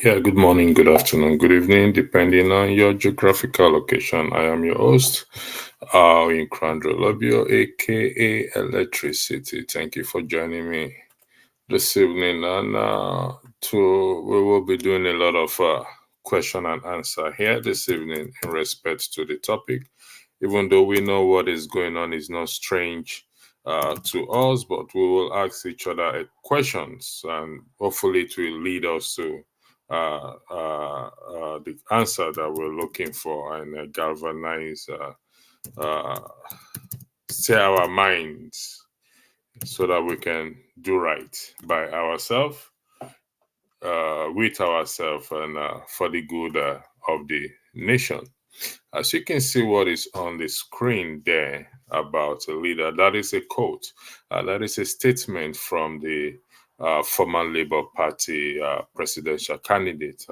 Yeah, good morning, good afternoon, good evening, depending on your geographical location. I am your host, in Lobio, aka Electricity. Thank you for joining me this evening. And we will be doing a lot of question and answer here this evening in respect to the topic. Even though we know what is going on is not strange to us, but we will ask each other questions, and hopefully it will lead us to the answer that we're looking for, and galvanize, uh, steer our minds so that we can do right by ourselves, with ourselves, and for the good of the nation. As you can see, what is on the screen there about a leader, that is a quote. That is a statement from the former Labour Party presidential candidate,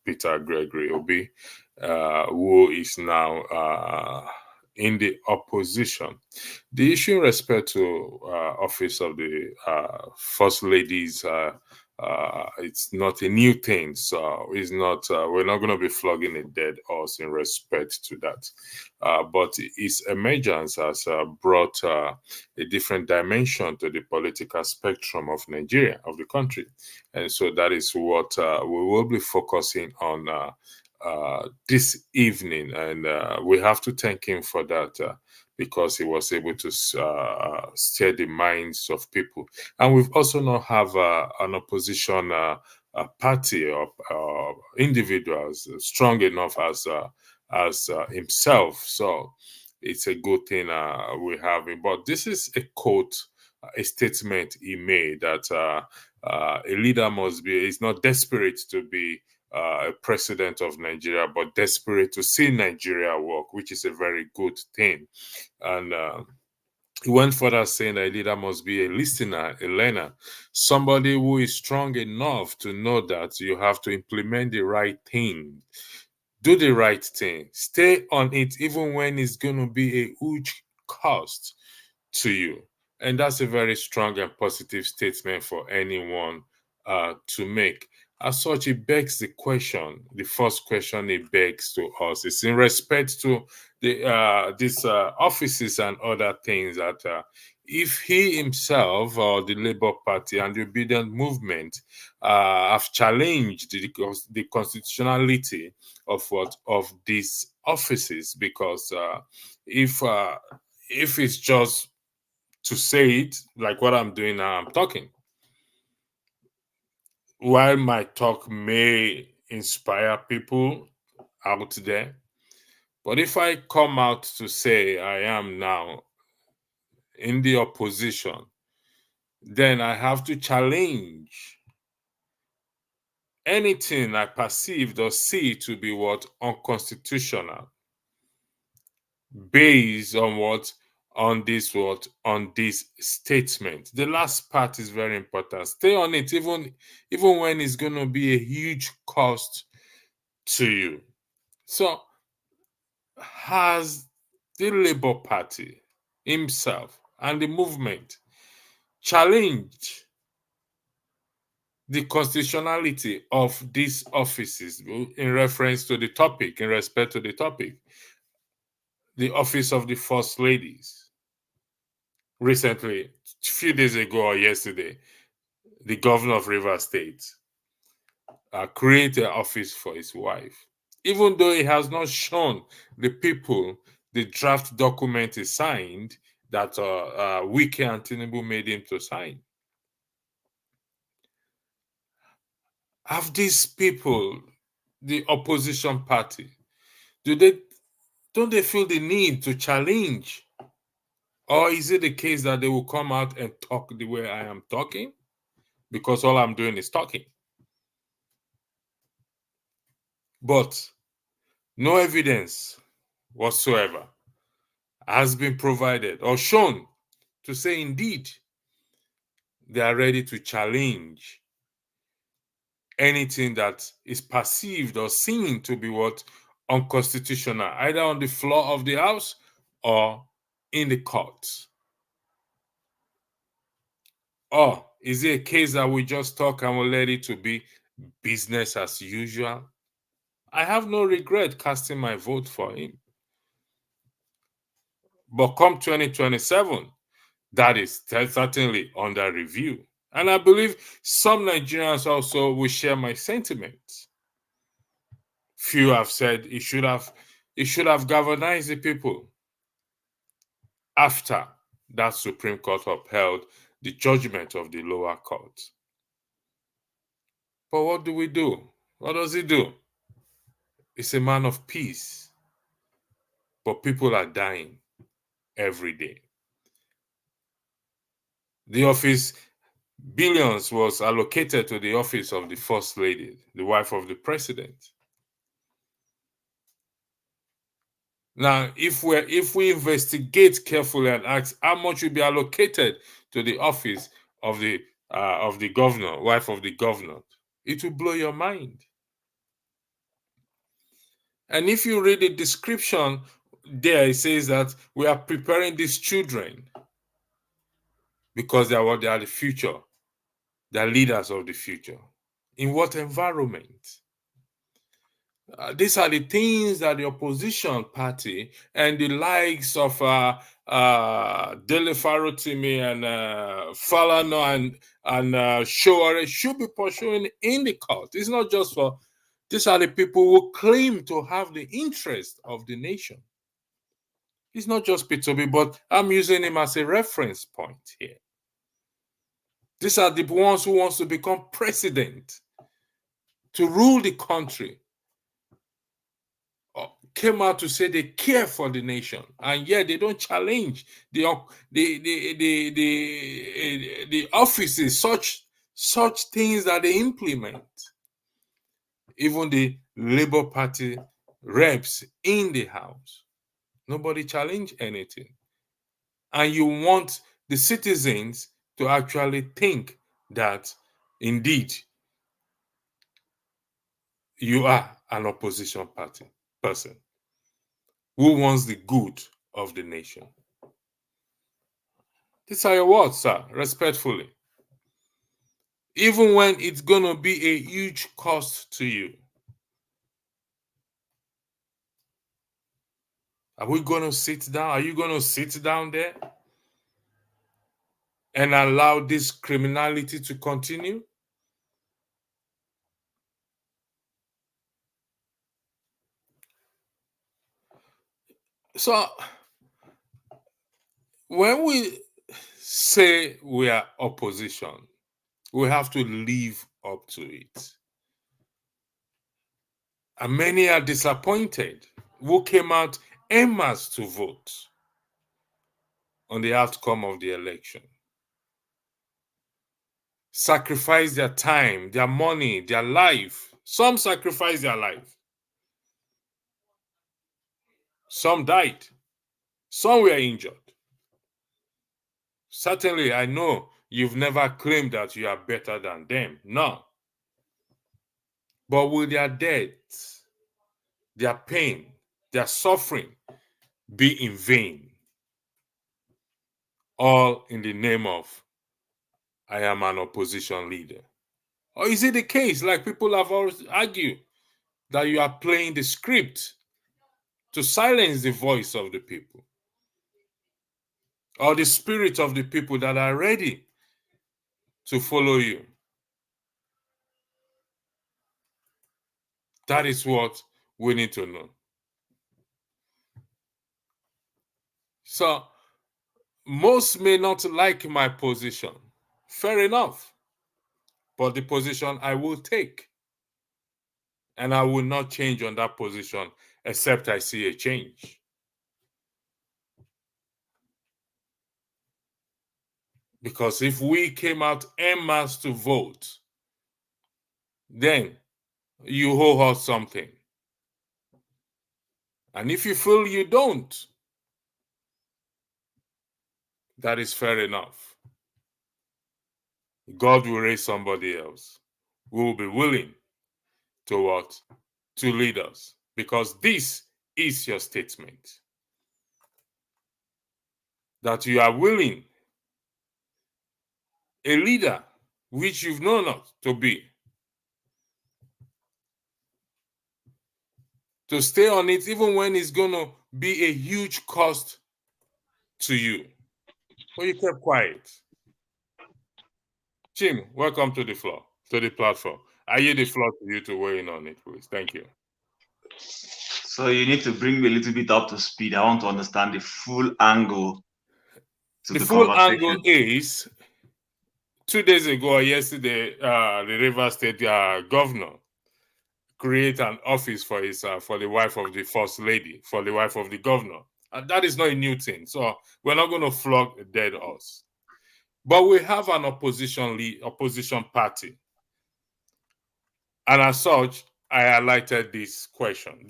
Peter Gregory Obi, who is now in the opposition. The issue in respect to office of the first ladies, it's not a new thing, so it's not. We're not going to be flogging a dead horse in respect to that. But its emergence has brought a different dimension to the political spectrum of Nigeria, of the country, and so that is what we will be focusing on this evening, and we have to thank him for that, because he was able to steer the minds of people. And we've also now have an opposition party or individuals strong enough as himself. So it's a good thing we have him. But this is a quote, a statement he made that a leader must be, is not desperate to be a president of Nigeria, but desperate to see Nigeria work, which is a very good thing. And he went further saying that a leader must be a listener, a learner, somebody who is strong enough to know that you have to implement the right thing, do the right thing, stay on it, even when it's going to be a huge cost to you. And that's a very strong and positive statement for anyone to make. As such, it begs the question. The first question it begs to us is in respect to these offices and other things, that if he himself or the Labour Party and the obedient movement have challenged the constitutionality of what of these offices, because if it's just to say it like what I'm doing now, I'm talking. While my talk may inspire people out there, but if I come out to say I am now in the opposition, then I have to challenge anything I perceived or see to be what unconstitutional, based on what, on this statement. The last part is very important. Stay on it, even when it's going to be a huge cost to you. So has the Labour Party himself and the movement challenged the constitutionality of these offices in reference to the topic, in respect to the topic, the office of the first ladies? Recently, a few days ago or yesterday, the governor of Rivers State created an office for his wife, even though he has not shown the people the draft document is signed that Wike and Tinubu made him to sign. Have these people, the opposition party, do they don't they feel the need to challenge? Or is it the case that they will come out and talk the way I am talking? Because all I'm doing is talking. But no evidence whatsoever has been provided or shown to say indeed they are ready to challenge anything that is perceived or seen to be what, unconstitutional, either on the floor of the house or in the courts. Or is it a case that we just talk and we let it to be? business as usual, I have no regret casting my vote for him. But come 2027, that is certainly under review. And I believe some Nigerians also will share my sentiments. Few have said it should have galvanized the people after that Supreme Court upheld the judgment of the lower court. But what do we do? What does he do? He's a man of peace. But people are dying every day. The office, billions was allocated to the office of the First Lady, the wife of the president. Now, if we investigate carefully and ask how much will be allocated to the office of the governor, wife of the governor, it will blow your mind. And if you read the description there, it says that we are preparing these children because they are the future, they are leaders of the future. In what environment? These are the things that the opposition party and the likes of Dele Farotimi and Falana and Showore should be pursuing in the court. It's not just for, these are the people who claim to have the interest of the nation. It's not just P2B, but I'm using him as a reference point here. These are the ones who wants to become president, to rule the country, came out to say they care for the nation, and yet they don't challenge the offices, such things that they implement. Even the Labour Party reps in the House, nobody challenge anything. And you want the citizens to actually think that indeed you are an opposition party person who wants the good of the nation. These are your words, sir, respectfully. Even when it's going to be a huge cost to you. Are we going to sit down? Are you going to sit down there and allow this criminality to continue? So, when we say we are opposition, we have to live up to it. And many are disappointed who came out en masse to vote on the outcome of the election. Sacrifice their time, their money, their life. Some sacrificed their life. Some died. Some were injured. Certainly, I know you've never claimed that you are better than them. No. But will their death, their pain, their suffering be in vain? All in the name of, I am an opposition leader. Or is it the case, like people have always argued, that you are playing the script to silence the voice of the people, or the spirit of the people that are ready to follow you? That is what we need to know. So, most may not like my position. Fair enough. But the position I will take. And I will not change on that position except I see a change. Because if we came out en masse to vote, then you owe us something. And if you feel you don't, that is fair enough. God will raise somebody else who will be willing to what? To lead us. Because this is your statement. That you are willing, a leader which you've known us to be, to stay on it, even when it's going to be a huge cost to you? But you kept quiet. Jim, welcome to the floor, to the platform. I yield the floor to you to weigh in on it, please. Thank you. So you need to bring me a little bit up to speed. I want to understand the full angle to the full conversation. angle is 2 days ago or yesterday, the Rivers State governor create an office for his for the wife of the first lady, for the wife of the governor. And that is not a new thing. So we're not going to flog a dead horse. But we have an opposition party. And as such, I highlighted this question.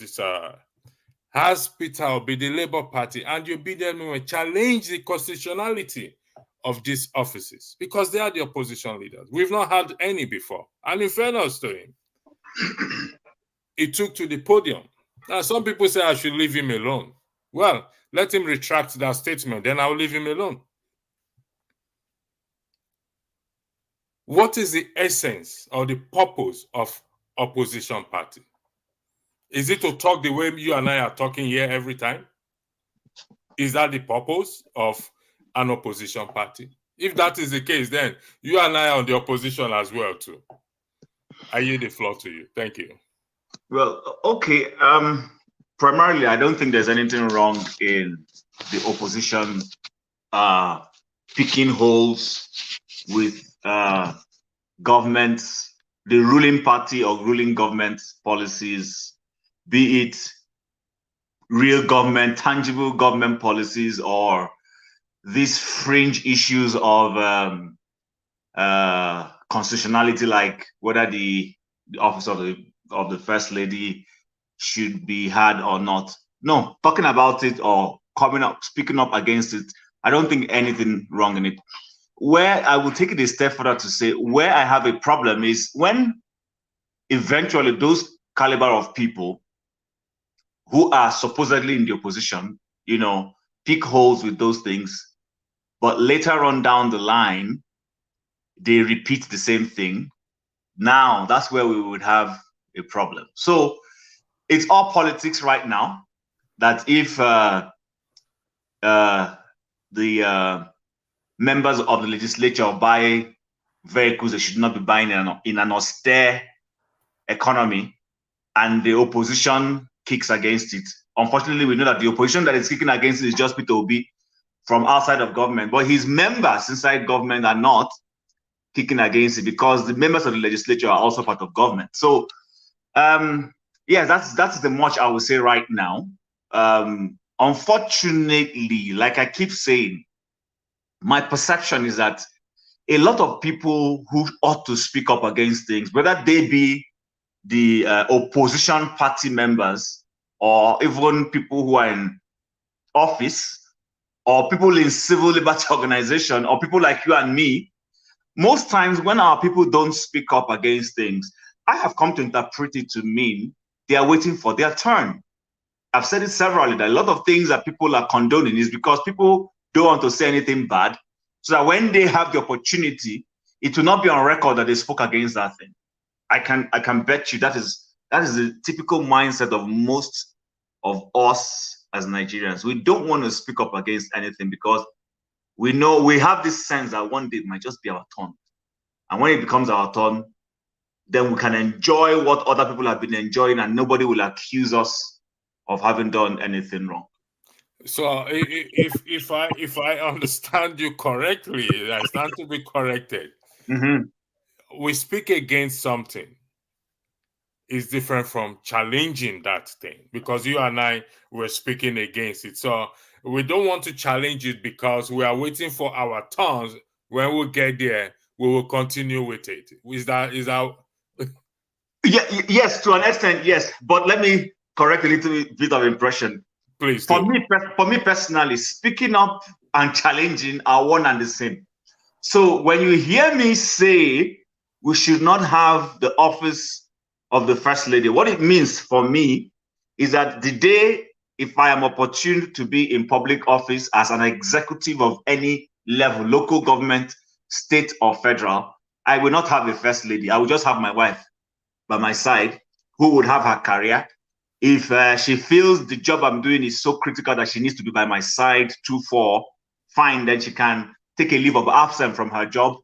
Has Peter Obi, the Labour Party, and the Obedient Movement challenge the constitutionality of these offices? Because they are the opposition leaders. We've not had any before. And in fairness to him, he took to the podium. Now, some people say I should leave him alone. Well, let him retract that statement, then I'll leave him alone. What is the essence or the purpose of opposition party? Is it to talk the way you and I are talking here every time? Is that the purpose of an opposition party? If that is the case, then you and I are on the opposition as well too. I yield the floor to you. Thank you. Well, okay. Primarily, I don't think there's anything wrong in the opposition picking holes with governments, the ruling party or ruling government policies, be it real government, tangible government policies, or these fringe issues of constitutionality, like whether the office of the first lady should be had or not. No, talking about it or coming up, speaking up against it, I don't think anything wrong in it. Where I will take it a step further to say where I have a problem is when eventually those caliber of people who are supposedly in the opposition, pick holes with those things, but later on down the line, they repeat the same thing. Now, that's where we would have a problem. So it's all politics right now, that if the members of the legislature buy vehicles they should not be buying in an austere economy, and the opposition kicks against it. Unfortunately, we know that the opposition that is kicking against it is just Peter Obi from outside of government, but his members inside government are not kicking against it because the members of the legislature are also part of government. So, yeah, that's the much I would say right now. Unfortunately, like I keep saying, my perception is that a lot of people who ought to speak up against things, whether they be the opposition party members or even people who are in office or people in civil liberty organization or people like you and me, most times when our people don't speak up against things, I have come to interpret it to mean they are waiting for their turn. I've said it severally that a lot of things that people are condoning is because people don't want to say anything bad, so that when they have the opportunity, it will not be on record that they spoke against that thing. I can bet you that is the typical mindset of most of us as Nigerians. We don't want to speak up against anything because we know we have this sense that one day it might just be our turn. And when it becomes our turn, then we can enjoy what other people have been enjoying and nobody will accuse us of having done anything wrong. So if I understand you correctly, I stand to be corrected. Mm-hmm. We speak against something is different from challenging that thing, because you and I were speaking against it. So we don't want to challenge it because we are waiting for our turns. When we get there, we will continue with it. Is that Yeah, yes, to an extent, yes. But let me correct a little bit of impression. Please for do. me personally, speaking up and challenging are one and the same. So when you hear me say we should not have the office of the first lady, what it means for me is that the day if I am opportune to be in public office as an executive of any level, local government, state or federal, I will not have a first lady. I will just have my wife by my side, who would have her career, If she feels the job I'm doing is so critical that she needs to be by my side 2-4, fine, then she can take a leave of absence from her job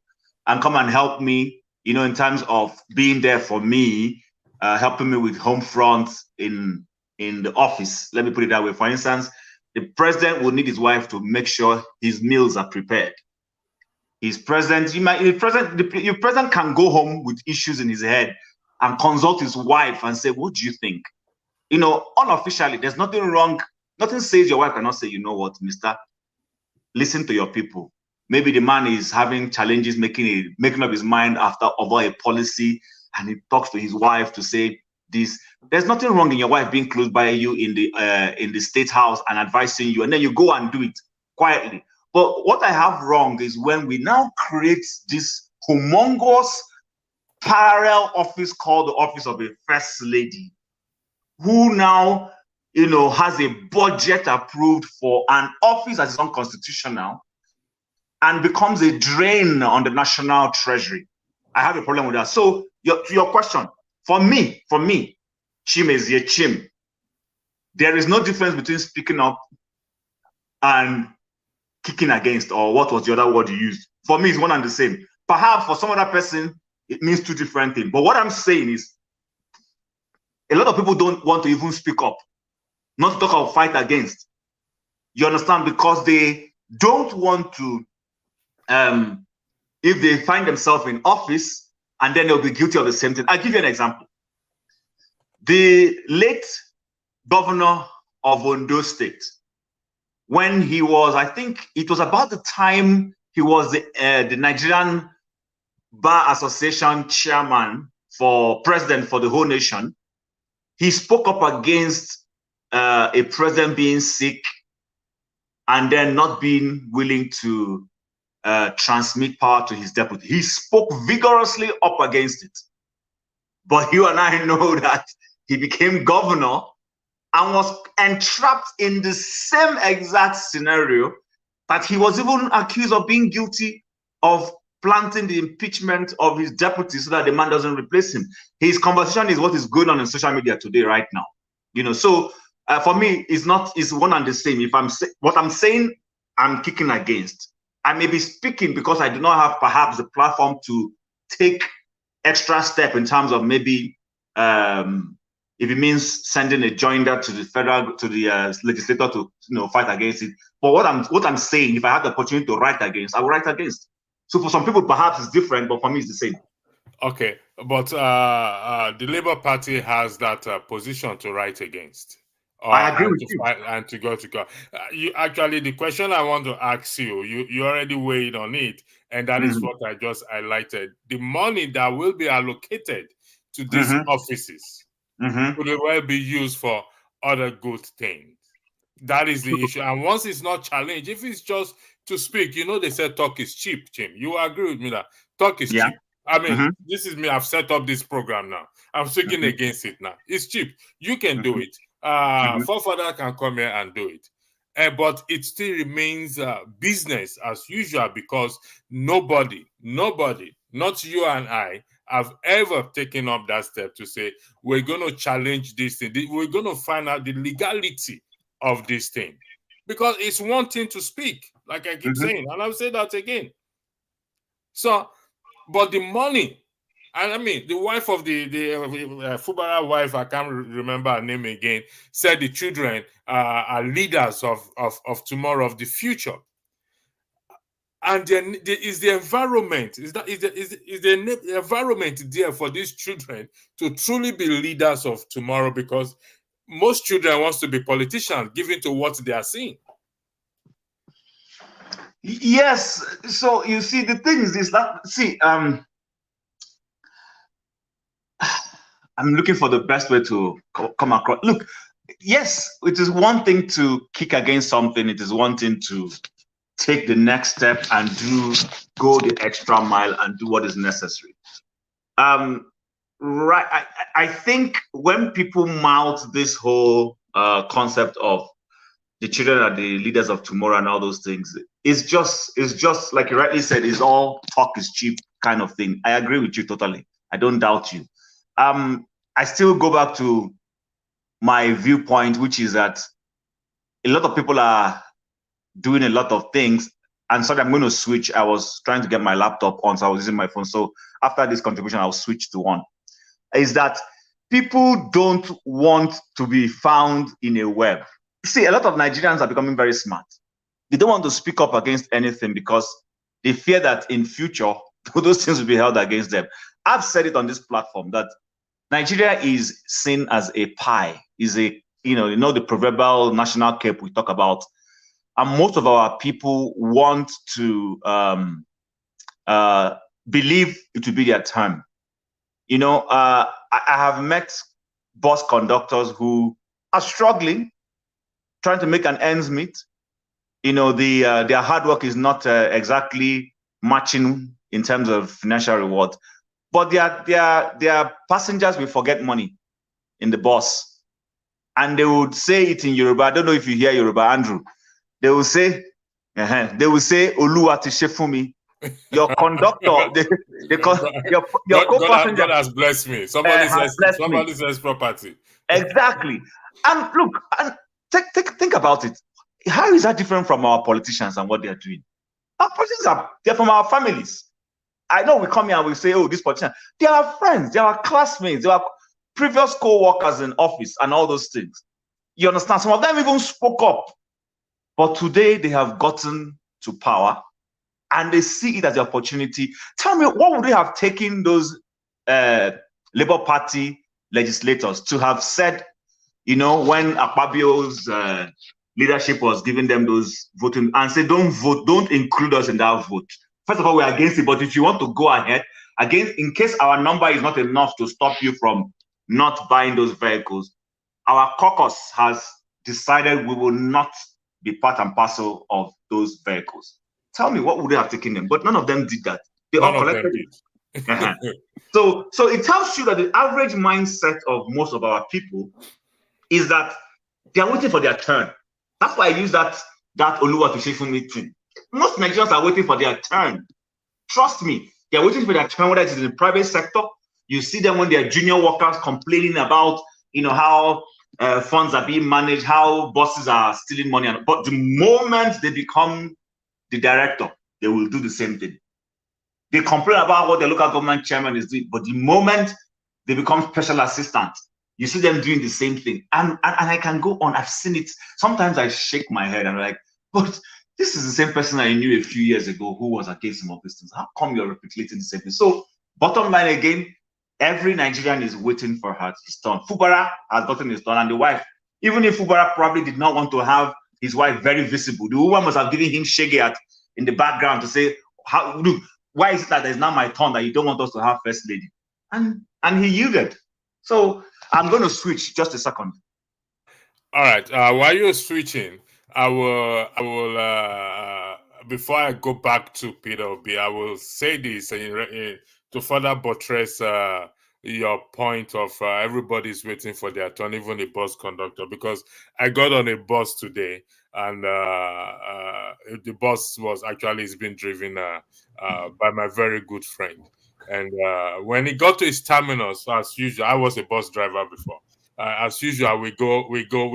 and come and help me, in terms of being there for me, helping me with home front in the office. Let me put it that way. For instance, the president will need his wife to make sure his meals are prepared. His president, your president can go home with issues in his head and consult his wife and say, what do you think? Unofficially, there's nothing wrong. Nothing says your wife cannot say, you know what, mister, listen to your people. Maybe the man is having challenges making up his mind over a policy, and he talks to his wife to say this. There's nothing wrong in your wife being close by you in the state house and advising you, and then you go and do it quietly. But what I have wrong is when we now create this humongous parallel office called the office of a first lady, who now, has a budget approved for an office that is unconstitutional and becomes a drain on the national treasury. I have a problem with that. So to your question, for me, Chim is a Chim. There is no difference between speaking up and kicking against, or what was the other word you used? For me, it's one and the same. Perhaps for some other person, it means two different things. But what I'm saying is, a lot of people don't want to even speak up, not to talk about fight against. You understand? Because they don't want to, if they find themselves in office, and then they'll be guilty of the same thing. I'll give you an example. The late governor of Ondo State, when he was, I think it was about the time he was the Nigerian Bar Association chairman president for the whole nation, he spoke up against a president being sick and then not being willing to transmit power to his deputy. He spoke vigorously up against it. But you and I know that he became governor and was entrapped in the same exact scenario, that he was even accused of being guilty of planting the impeachment of his deputy so that the man doesn't replace him. His conversation is what is going on in social media today, right now. So for me, it's one and the same. If what I'm saying, I'm kicking against. I may be speaking because I do not have perhaps the platform to take extra step in terms of maybe if it means sending a joinder to the legislator to fight against it. But what I'm saying, if I have the opportunity to write against, I will write against. So for some people, perhaps it's different, but for me, it's the same. Okay, but the Labour Party has that position to write against. I agree with you. And to go to God. You actually, the question I want to ask you already weighed on it, and that is what I just highlighted. The money that will be allocated to these offices could well be used for other good things. That is the issue. And once it's not challenged, if it's just to speak, they say talk is cheap, Jim. You agree with me that talk is cheap? I mean, this is me. I've set up this program now. I'm speaking against it now. It's cheap. You can do it. Forefather can come here and do it. But it still remains business as usual, because nobody, not you and I, have ever taken up that step to say, we're going to challenge this thing. We're going to find out the legality of this thing. Because it's one thing to speak, like I keep saying, and I'll say that again. So, but the money, and I mean, the wife of the Fubara wife, I can't remember her name again, said the children are leaders of tomorrow, of the future. And then is the environment, is the environment there for these children to truly be leaders of tomorrow? Because most children wants to be politicians, given to what they are seeing. Yes. So you see, the thing is this, I'm looking for the best way to come across. Look, yes, it is one thing to kick against something. It is one thing to take the next step and go the extra mile and do what is necessary. Right. I think when people mouth this whole concept of the children are the leaders of tomorrow and all those things, it's just like you rightly said, it's all talk is cheap kind of thing. I agree with you totally. I don't doubt you. I still go back to my viewpoint, which is that a lot of people are doing a lot of things. And so I'm going to switch. I was trying to get my laptop on, so I was using my phone. So after this contribution, I'll switch to one. Is that people don't want to be found in a web. See, a lot of Nigerians are becoming very smart. They don't want to speak up against anything because they fear that in future, those things will be held against them. I've said it on this platform that Nigeria is seen as a pie, is a, the proverbial national cake we talk about. And most of our people want to believe it will be their turn. I have met bus conductors who are struggling, trying to make an ends meet. Their hard work is not exactly matching in terms of financial reward, but their passengers will forget money in the bus, and they would say it in Yoruba. I don't know if you hear Yoruba, Andrew. They will say, Oluwa ti ṣe fún mi. Your conductor, your co-passenger. God has blessed me. Somebody says property. Exactly. And look, and think about it. How is that different from our politicians and what they are doing? Our politicians they're from our families. I know we come here and we say, oh, this politician. They are friends, they are classmates, they are previous co-workers in office and all those things. You understand? Some of them even spoke up. But today they have gotten to power and they see it as an opportunity. Tell me, what would they have taken those Labour Party legislators to have said, when Akpabio's leadership was giving them those voting and say, don't vote, don't include us in that vote. First of all, we're against it, but if you want to go ahead, again, in case our number is not enough to stop you from not buying those vehicles, our caucus has decided we will not be part and parcel of those vehicles. Tell me, what would they have taken them? But none of them did that. They all collected it. So it tells you that the average mindset of most of our people is that they are waiting for their turn. That's why I use that Oluwa to ṣe fún mi thing. Most Nigerians are waiting for their turn. Trust me, they are waiting for their turn, whether it is in the private sector. You see them when they are junior workers complaining about, how funds are being managed, how bosses are stealing money. But the moment they become the director, they will do the same thing. They complain about what the local government chairman is doing, but the moment they become special assistants, you see them doing the same thing. And I can go on. I've seen it. Sometimes I shake my head and I'm like, but this is the same person I knew a few years ago who was against some of these things. How come you're replicating the same thing? So bottom line again, every Nigerian is waiting for her his turn. Fubara has gotten his turn, and the wife, even if Fubara probably did not want to have his wife very visible, the woman must have given him shege in the background to say, why is it that it's now my turn that you don't want us to have first lady? And he yielded. So I'm going to switch just a second. All right. While you're switching, I will before I go back to Peter Obi, I will say this to further buttress your point of everybody's waiting for their turn, even the bus conductor, because I got on a bus today and the bus was actually being driven by my very good friend. And when he got to his terminus, as usual, I was a bus driver before. As usual, we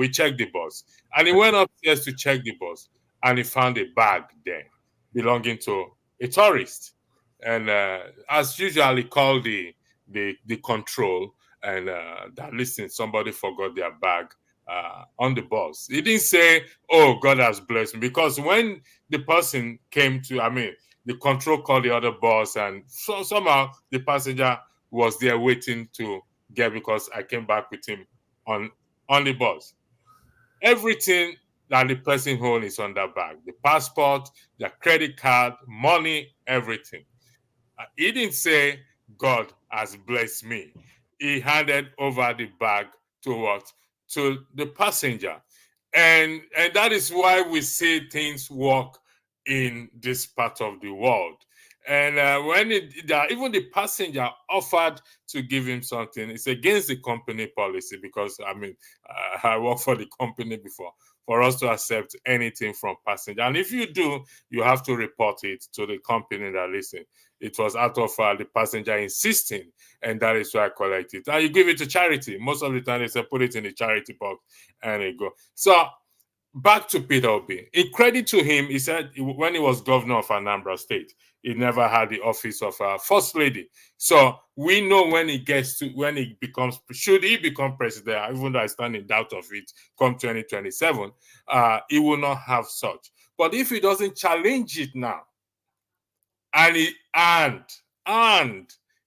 check the bus. And he went upstairs to check the bus and he found a bag there belonging to a tourist. And as usual, he called the control and that listen, somebody forgot their bag on the bus. He didn't say, oh, God has blessed me, because when the person came to, the control called the other bus, and so somehow the passenger was there waiting to get, because I came back with him on the bus. Everything that the person owns is on that bag. The passport, the credit card, money, everything. He didn't say, God has blessed me. He handed over the bag to what? To the passenger. And that is why we see things work in this part of the world. And when even the passenger offered to give him something, it's against the company policy, because I worked for the company before. for us to accept anything from passenger. And if you do, you have to report it to the company that listen. It was out of the passenger insisting, and that is why I collect it. And you give it to charity. Most of the time, they say put it in the charity box and it go. So back to Peter Obi. In credit to him, he said when he was governor of Anambra State, he never had the office of first lady. So we know when he becomes, should he become president, even though I stand in doubt of it, come 2027, he will not have such. But if he doesn't challenge it now, and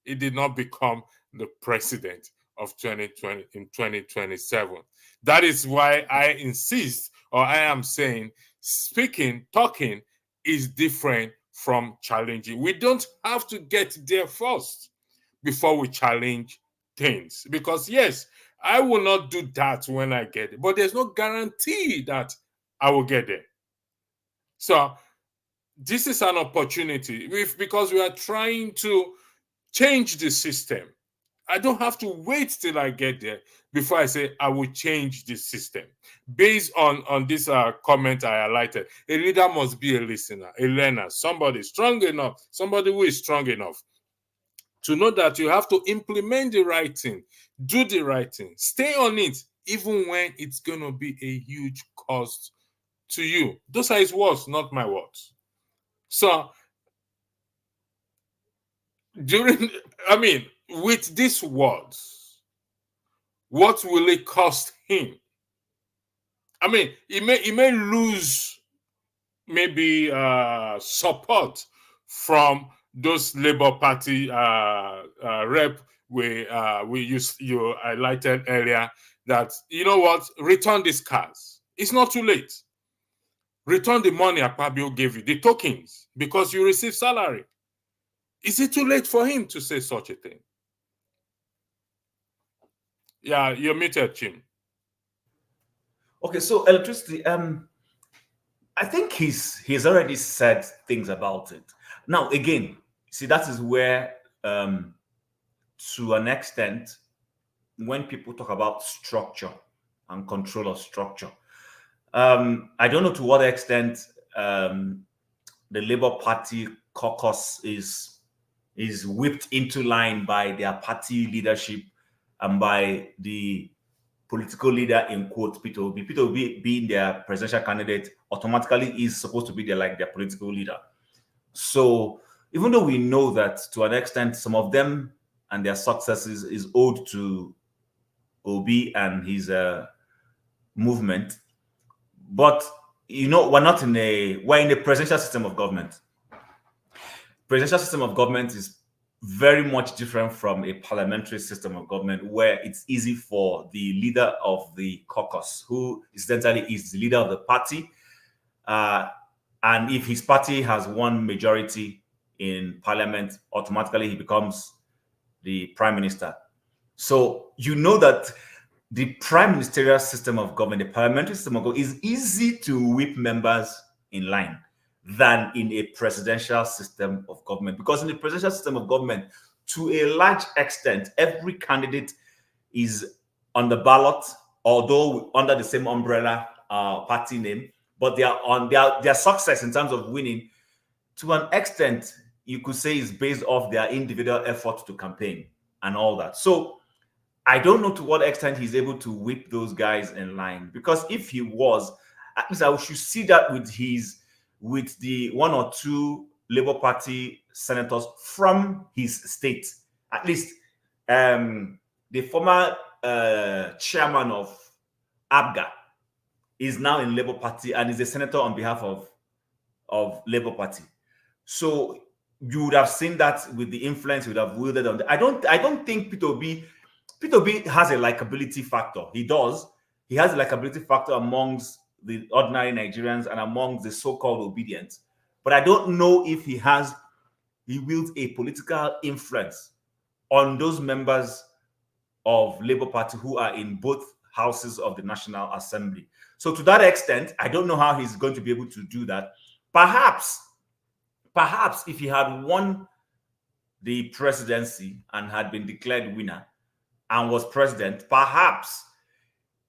he did not become the president of 2020 in 2027. That is why I insist, or I am saying, talking is different from challenging. We don't have to get there first before we challenge things. Because yes, I will not do that when I get it, but there's no guarantee that I will get there. So this is an opportunity because we are trying to change the system. I don't have to wait till I get there before I say I will change the system. Based on this comment I highlighted, a leader must be a listener, a learner, somebody strong enough, somebody who is strong enough to know that you have to implement the right thing, do the right thing, stay on it, even when it's going to be a huge cost to you. Those are his words, not my words. So with these words, what will it cost him? He may lose maybe support from those Labour Party rep you highlighted earlier that, you know what, return these cars. It's not too late. Return the money Akpabio gave you, the tokens, because you receive salary. Is it too late for him to say such a thing? Yeah, you're muted, Jim. Okay, so electricity. I think he's already said things about it. Now, again, see, that is where, to an extent, when people talk about structure and control of structure, I don't know to what extent the Labour Party caucus is whipped into line by their party leadership and by the political leader, in quotes, Peter Obi. Peter Obi being their presidential candidate automatically is supposed to be their political leader. So even though we know that to an extent some of them and their successes is owed to Obi and his movement, but we're in a presidential system of government. Presidential system of government is very much different from a parliamentary system of government, where it's easy for the leader of the caucus, who incidentally is the leader of the party, and if his party has won majority in parliament, automatically he becomes the prime minister. So you know that the prime ministerial system of government, the parliamentary system of government, is easy to whip members in line than in a presidential system of government. Because in the presidential system of government, to a large extent, every candidate is on the ballot, although under the same umbrella party name, but they are on their success in terms of winning, to an extent, you could say, is based off their individual efforts to campaign and all that. So I don't know to what extent he's able to whip those guys in line, because if he was, at least I should see that with the one or two Labour Party senators from his state. At least the former chairman of ABGA is now in Labour Party and is a senator on behalf of Labour Party. So you would have seen that with the influence he would have wielded on. I don't think Peter Obi has a likability factor. He does. He has a likability factor amongst the ordinary Nigerians and among the so-called obedient. But I don't know if he wields a political influence on those members of Labour Party who are in both houses of the National Assembly. So to that extent, I don't know how he's going to be able to do that. Perhaps if he had won the presidency and had been declared winner and was president, perhaps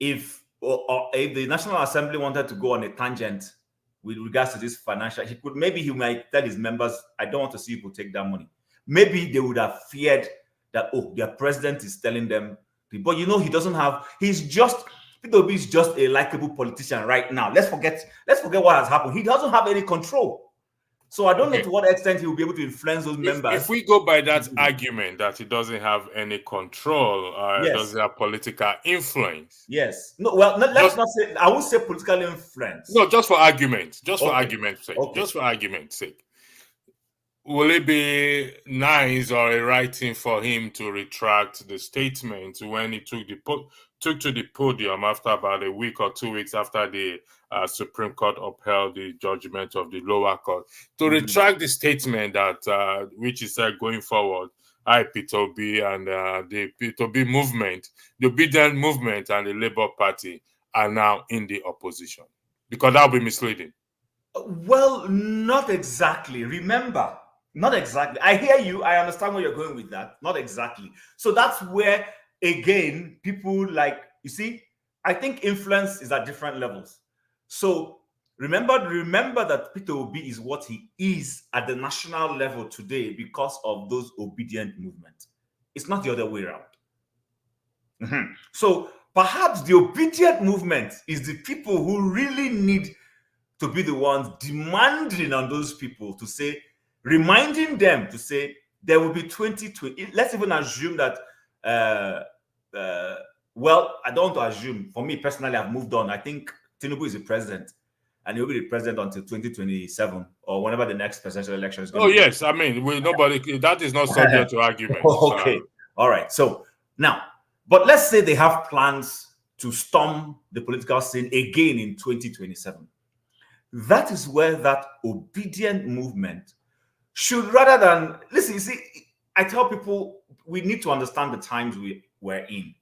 if or if the National Assembly wanted to go on a tangent with regards to this financial, he might tell his members, I don't want to see people take that money. Maybe they would have feared that, oh, their president is telling them, but he doesn't have, Peter Obi is just a likable politician right now. Let's forget what has happened. He doesn't have any control. So I don't know to what extent he will be able to influence those members. If we go by that argument that he doesn't have any control, doesn't have political influence. Yes. No, well, let's not say, I won't say political influence. No, just for argument. Just for argument's sake. Okay. Just for argument's sake. Will it be nice or a right thing for him to retract the statement when he took to the podium after about a week or 2 weeks after the Supreme Court upheld the judgment of the lower court, to retract the statement that which he said going forward, Peter Obi and the Peter Obi movement, the obedient movement and the Labour Party are now in the opposition? Because that will be misleading. Well, not exactly. Remember, not exactly. I hear you. I understand where you're going with that. Not exactly. So that's where, again, people you see, I think influence is at different levels. So remember that Peter Obi is what he is at the national level today because of those obedient movements. It's not the other way around. So perhaps the obedient movement is the people who really need to be the ones demanding on those people to say, reminding them to say, there will be 2020. Let's even assume that, well, I don't want to assume. For me personally, I've moved on. I think Tinubu is the president, and he'll be the president until 2027 or whenever the next presidential election is going to be. Yes. I mean, nobody, that is not subject to argument. Okay. All right. So now, but let's say they have plans to storm the political scene again in 2027. That is where that obedient movement should, rather than, listen, you see, I tell people we need to understand the times we're in.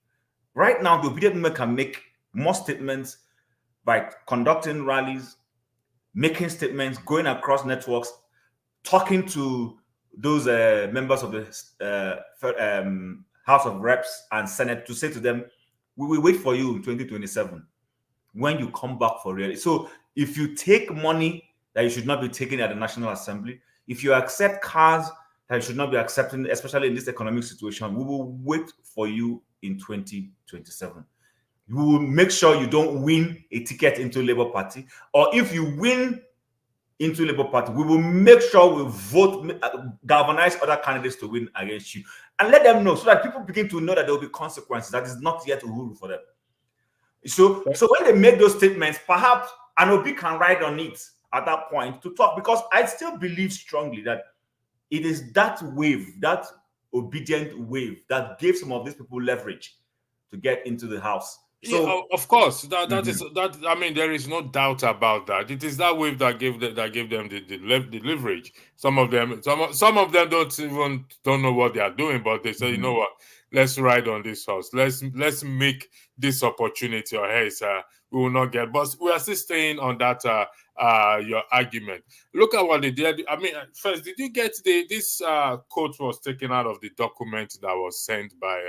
Right now, the obedient movement can make more statements by conducting rallies, making statements, going across networks, talking to those members of the House of Reps and Senate to say to them, we will wait for you in 2027 when you come back for real. So if you take money that you should not be taking at the National Assembly, if you accept cars that you should not be accepting, especially in this economic situation, we will wait for you in 2027. We will make sure you don't win a ticket into Labour Party, or if you win into Labour Party, we will make sure we vote, galvanize other candidates to win against you, and let them know so that people begin to know that there will be consequences. That is not yet a rule for them. So when they make those statements, perhaps an Obi can ride on it at that point to talk, because I still believe strongly that it is that wave, that obedient wave, that gave some of these people leverage to get into the House. So, yeah, of course, that is that. I mean, there is no doubt about that. It is that wave that gave them the leverage. Some of them don't know what they are doing, but they say, you know what, let's ride on this horse. Let's make this opportunity, or else we will not get. But we are still staying on that your argument. Look at what they did. I mean, first, did you get this quote was taken out of the document that was sent by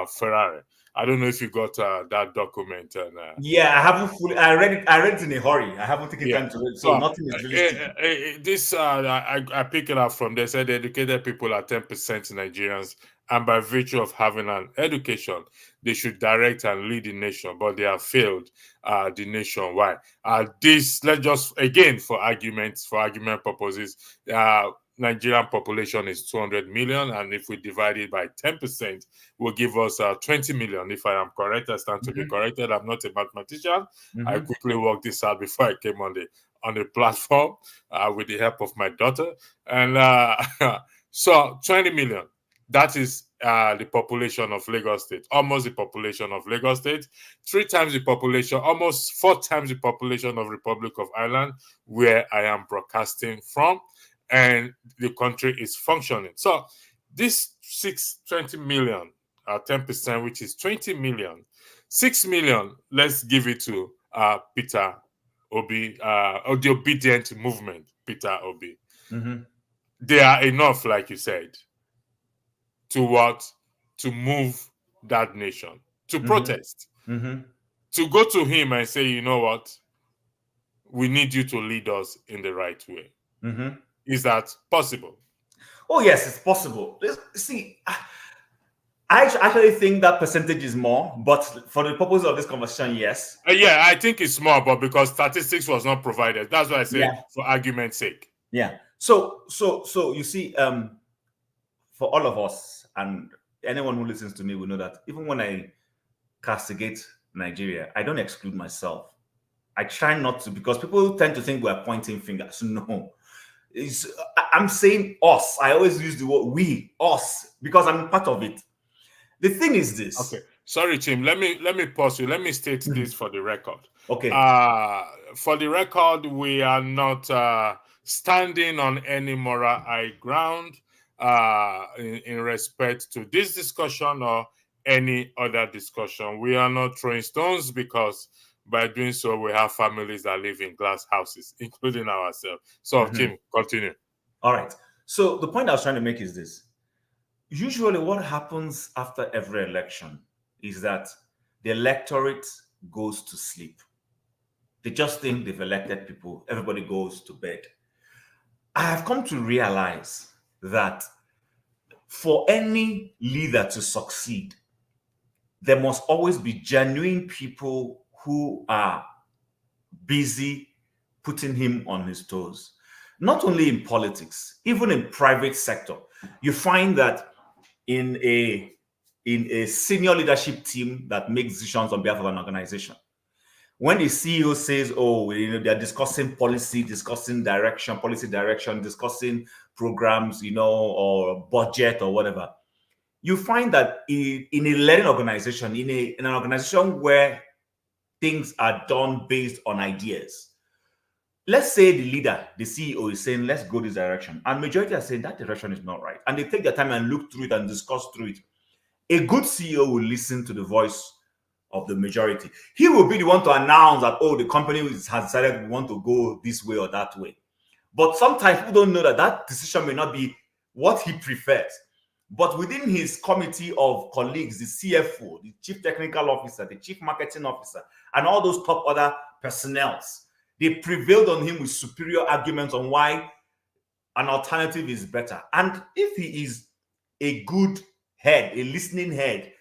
Ferrari? I don't know if you got that document. And yeah, I haven't fully. I read it in a hurry. I haven't taken time to read, so nothing is really. This I pick it up from. They said educated people are 10% Nigerians, and by virtue of having an education, they should direct and lead the nation, but they have failed the nation. Why? This, let's just, again, for argument purposes, Nigerian population is 200 million, and if we divide it by 10%, will give us 20 million. If I am correct, I stand to be corrected. I'm not a mathematician. I quickly worked this out before I came on the platform with the help of my daughter. And so 20 million, that is the population of Lagos State, almost the population of Lagos State, 3 times the population, almost 4 times the population of Republic of Ireland, where I am broadcasting from. And the country is functioning. So this 20 million, 10%, which is 20 million, 6 million, let's give it to Peter Obi, or the obedient movement, Peter Obi. They are enough, like you said, to move that nation, to protest. to go to him and say, you know what, we need you to lead us in the right way. Mm-hmm. Is that possible? Oh, yes, it's possible. See, I actually think that percentage is more, but for the purpose of this conversation, yes. Yeah, I think it's more, but because statistics was not provided, that's why I say for argument's sake. Yeah. So you see, for all of us, and anyone who listens to me will know that even when I castigate Nigeria, I don't exclude myself. I try not to, because people tend to think we're pointing fingers. No. I'm saying us. I always use the word we, us, because I'm part of it. The thing is this. Okay. Sorry, Tim. Let me pause you. Let me state this for the record. Okay. For the record, we are not standing on any moral high ground in respect to this discussion or any other discussion. We are not throwing stones, because by doing so, we have families that live in glass houses, including ourselves. So, Tim, continue. All right. So the point I was trying to make is this. Usually what happens after every election is that the electorate goes to sleep. They just think they've elected people. Everybody goes to bed. I have come to realize that for any leader to succeed, there must always be genuine people who are busy putting him on his toes. Not only in politics, even in private sector. You find that in a senior leadership team that makes decisions on behalf of an organization, when the CEO says, oh, they're discussing policy, discussing direction, policy direction, discussing programs, or budget or whatever, you find that in a learning organization, in an organization where things are done based on ideas, let's say the leader, the CEO, is saying, let's go this direction, and majority are saying that direction is not right, and they take their time and look through it and discuss through it. A good CEO will listen to the voice of the majority. He will be the one to announce that, oh, the company has decided we want to go this way or that way. But sometimes people don't know that that decision may not be what he prefers. But within his committee of colleagues, the CFO, the chief technical officer, the chief marketing officer, and all those top other personnels, they prevailed on him with superior arguments on why an alternative is better. And if he is a good head, a listening head,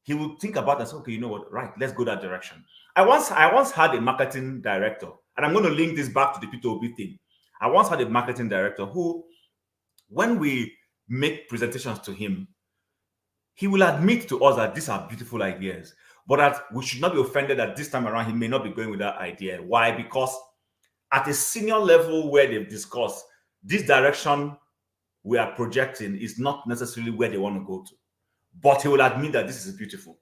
he will think about that. Okay, you know what? Right, let's go that direction. I once had a marketing director, and I'm going to link this back to the P2OB thing. I once had a marketing director who, when we make presentations to him, he will admit to us that these are beautiful ideas, but that we should not be offended that this time around he may not be going with that idea. Why? Because at a senior level where they've discussed, this direction we are projecting is not necessarily where they want to go to. But he will admit that this is beautiful.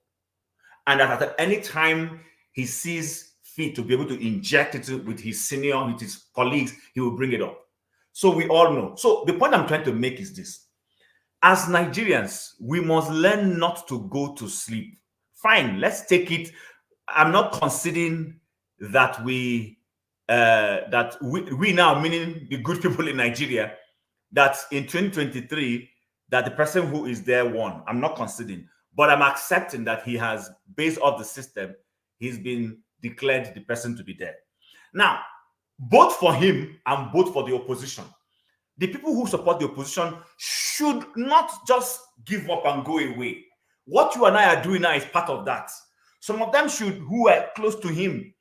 And that at any time he sees fit to be able to inject it with his senior, with his colleagues, he will bring it up. So we all know. So the point I'm trying to make is this. As Nigerians, we must learn not to go to sleep. Fine, let's take it. I'm not conceding that we now, meaning the good people in Nigeria, that in 2023, that the person who is there won. I'm not conceding, but I'm accepting that he has, based off the system, he's been declared the person to be there. Now, both for him and both for the opposition, the people who support the opposition should not just give up and go away. What you and I are doing now is part of that. Some of them should, who are close to him.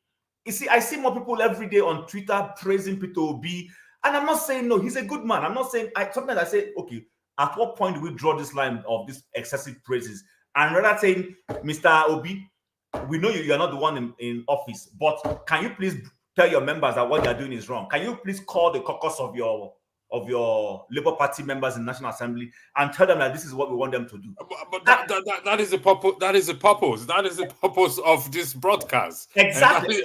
You see, I see more people every day on Twitter praising P2OB, and I'm not saying no, he's a good man. I'm not saying, sometimes I say, okay, at what point do we draw this line of this excessive praises? And rather saying, Mr. Obi, we know you are not the one in office, but can you please tell your members that what they are doing is wrong? Can you please call the caucus of your Labour Party members in National Assembly and tell them that this is what we want them to do? But that is the purpose. That is the purpose. That is the purpose of this broadcast. Exactly.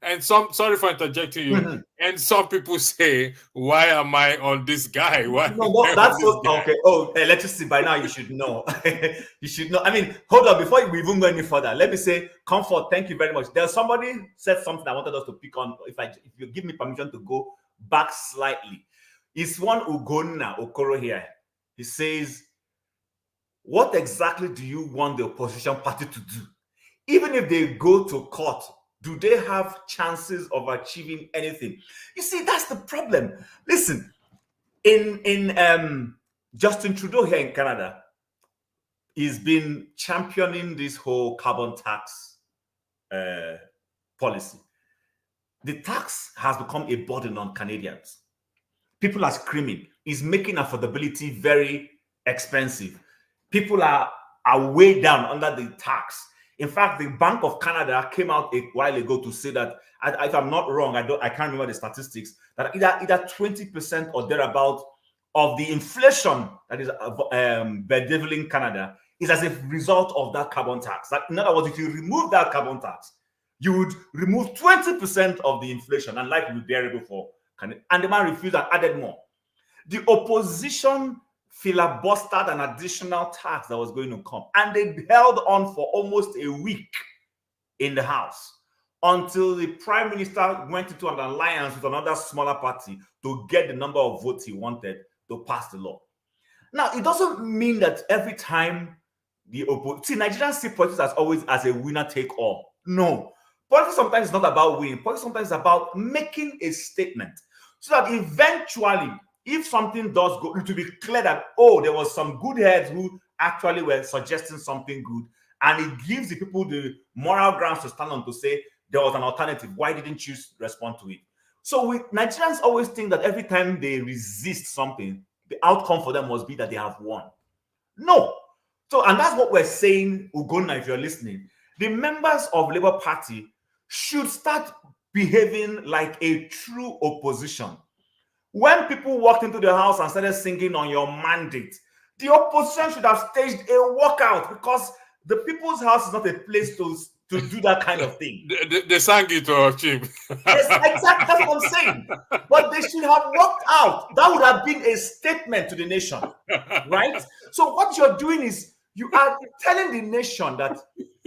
And sorry for interjecting you. Mm-hmm. And some people say, "Why am I on this guy? Why?" No, that's so, okay. Oh, electricity. By now, you should know. You should know. I mean, hold on. Before we even go any further, let me say, Comfort. Thank you very much. There's somebody said something I wanted us to pick on. If you give me permission to go back slightly. It's one Ugonna Okoro here. He says, what exactly do you want the opposition party to do? even if they go to court, do they have chances of achieving anything? You see, that's the problem. Listen, in Justin Trudeau here in Canada, he's been championing this whole carbon tax policy. The tax has become a burden on Canadians. People are screaming. It's making affordability very expensive. People are way down under the tax. In fact, the Bank of Canada came out a while ago to say that, if I'm not wrong, I can't remember the statistics, that either 20% or thereabout of the inflation that is bedeviling Canada is as a result of that carbon tax. That, in other words, if you remove that carbon tax, you would remove 20% of the inflation, and life will be bearable for Canada. And the man refused and added more. The opposition filibustered an additional tax that was going to come, and they held on for almost a week in the House until the Prime Minister went into an alliance with another smaller party to get the number of votes he wanted to pass the law. Now, it doesn't mean that every time the opposition... See, Nigerians see politics as always as a winner-take-all. No. Politics sometimes is not about winning. Politics sometimes is about making a statement so that eventually, if something does go, it will be clear that, oh, there was some good heads who actually were suggesting something good, and it gives the people the moral grounds to stand on to say there was an alternative. Why didn't you respond to it? So Nigerians always think that every time they resist something, the outcome for them must be that they have won. No. So, and that's what we're saying, Ugonna, if you're listening. The members of Labour Party should start behaving like a true opposition. When people walked into the House and started singing on your mandate, the opposition should have staged a walkout, because the People's House is not a place to do that kind of thing. They sang it to Chim. Yes, exactly. That's what I'm saying. But they should have walked out. That would have been a statement to the nation, right? So what you're doing is you are telling the nation that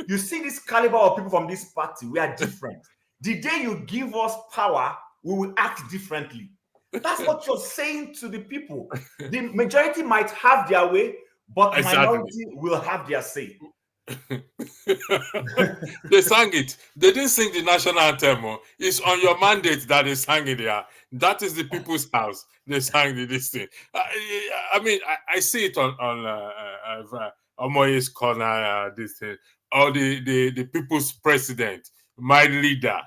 you see this caliber of people from this party, we are different. The day you give us power, we will act differently. That's what you're saying to the people. The majority might have their way, but the minority will have their say. They sang it. They didn't sing the national anthem. It's on your mandate that they sang it there. That is the People's House. They sang this thing. I mean, I see it on Omoye's corner. This thing, or the People's President, my leader,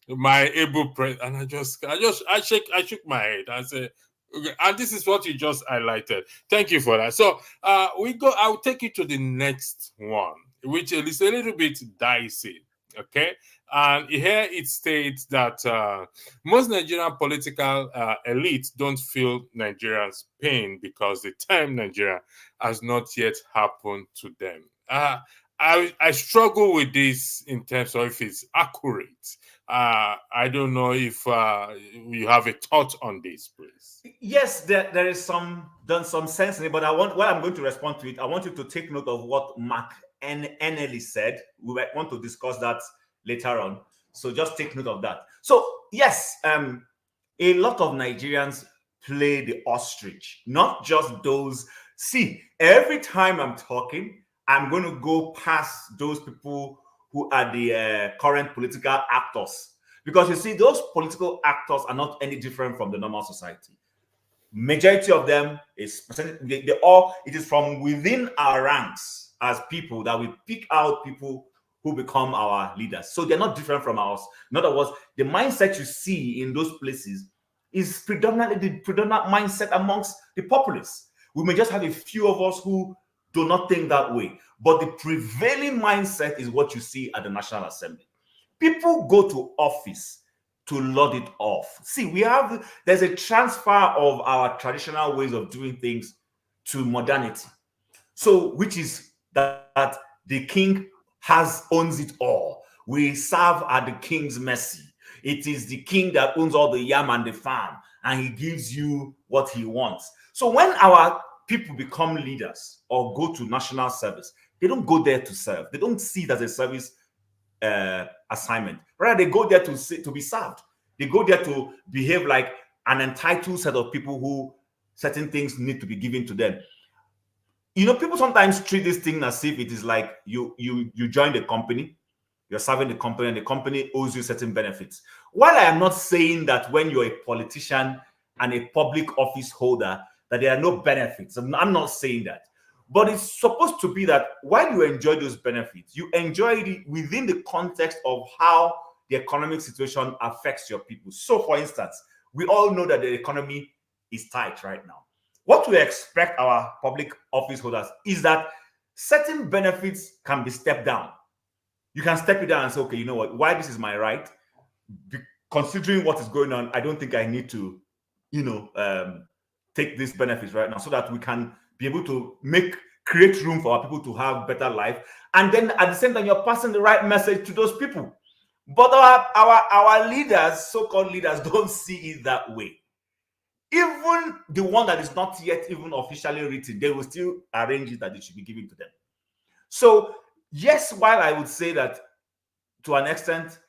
my able president, and I shook my head and said, okay, and this is what you just highlighted. Thank you for that. So I'll take you to the next one, which is a little bit dicey. Okay. And here it states that most Nigerian political elites don't feel Nigerians' pain because the time Nigeria has not yet happened to them. I struggle with this in terms of if it's accurate. I don't know if you have a thought on this, please. Yes, there is some sense in it, but while I'm going to respond to it, I want you to take note of what Mark Ennelly said. We might want to discuss that later on. So just take note of that. So yes, a lot of Nigerians play the ostrich, not just those. See, every time I'm talking, I'm going to go past those people who are the current political actors. Because you see, those political actors are not any different from the normal society. Majority of them is, it is from within our ranks as people that we pick out people who become our leaders. So they're not different from us. In other words, the mindset you see in those places is predominantly the predominant mindset amongst the populace. We may just have a few of us who do not think that way. But the prevailing mindset is what you see at the National Assembly. People go to office to lord it off. See, there's a transfer of our traditional ways of doing things to modernity. So, which is that the king owns it all. We serve at the king's mercy. It is the king that owns all the yam and the farm, and he gives you what he wants. So when our people become leaders or go to national service, they don't go there to serve. They don't see it as a service assignment. Rather, they go there to be served. They go there to behave like an entitled set of people who certain things need to be given to them. You know, people sometimes treat this thing as if it is like you join the company you're serving the company, and the company owes you certain benefits. While I am not saying that when you're a politician and a public office holder, that there are no benefits. I'm not saying that. But it's supposed to be that while you enjoy those benefits, you enjoy it within the context of how the economic situation affects your people. So, for instance, we all know that the economy is tight right now. What we expect our public office holders is that certain benefits can be stepped down. You can step it down and say, okay, you know what, why this is my right, considering what is going on, I don't think I need to, take these benefits right now, so that we can be able to create room for our people to have better life. And then at the same time, you're passing the right message to those people. But our leaders, so-called leaders, don't see it that way. Even the one that is not yet even officially written, they will still arrange it that it should be given to them. So yes, while I would say that to an extent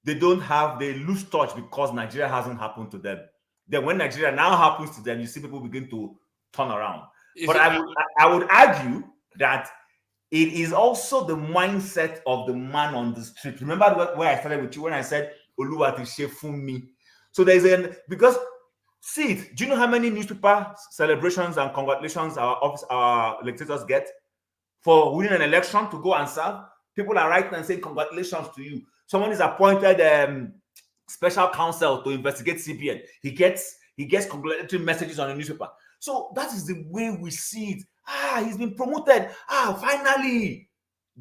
they lose touch because Nigeria hasn't happened to them. Then when Nigeria now happens to them, you see people begin to turn around. But I would argue that it is also the mindset of the man on the street. Remember where I started with you when I said Oluwati fún mi. So because see it. Do you know how many newspaper celebrations and congratulations our legislators get for winning an election to go and serve? People are writing and saying congratulations to you. Someone is appointed special counsel to investigate CBN. He gets congratulatory messages on the newspaper. So that is the way we see it. He's been promoted. Finally.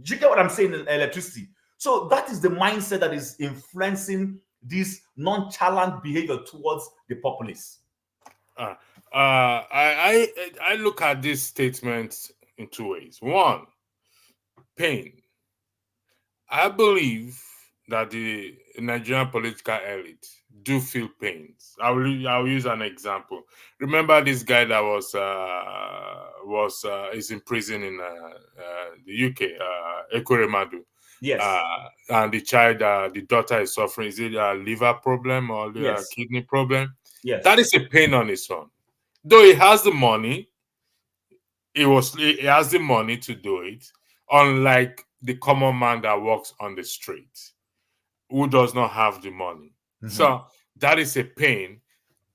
Do you get what I'm saying in electricity? So that is the mindset that is influencing this nonchalant behavior towards the populace. I look at this statement in two ways. One, pain. I believe that the Nigerian political elite do feel pains. I'll use an example. Remember this guy that is in prison in the UK, Ekweremadu. Yes. And the daughter is suffering. Is it a liver problem or a kidney problem? Yes. That is a pain on its own. Though he has the money, he has the money to do it, unlike the common man that walks on the street, who does not have the money. Mm-hmm. So that is a pain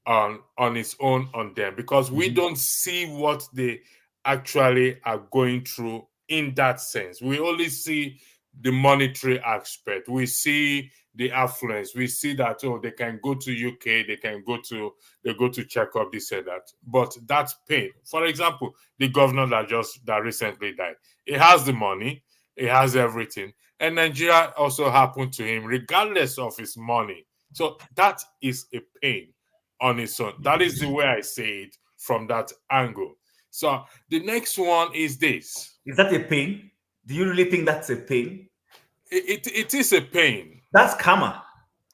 on its own on them, because we don't see what they actually are going through in that sense. We only see the monetary aspect. We see the affluence. We see that they can go to UK, they go to check up this and that. But that's pain. For example, the governor that recently died, he has the money, he has everything, and Nigeria also happened to him regardless of his money. So that is a pain on its own. That is the way I say it from that angle. So the next one is this. Is that a pain? Do you really think that's a pain? It is a pain. That's karma.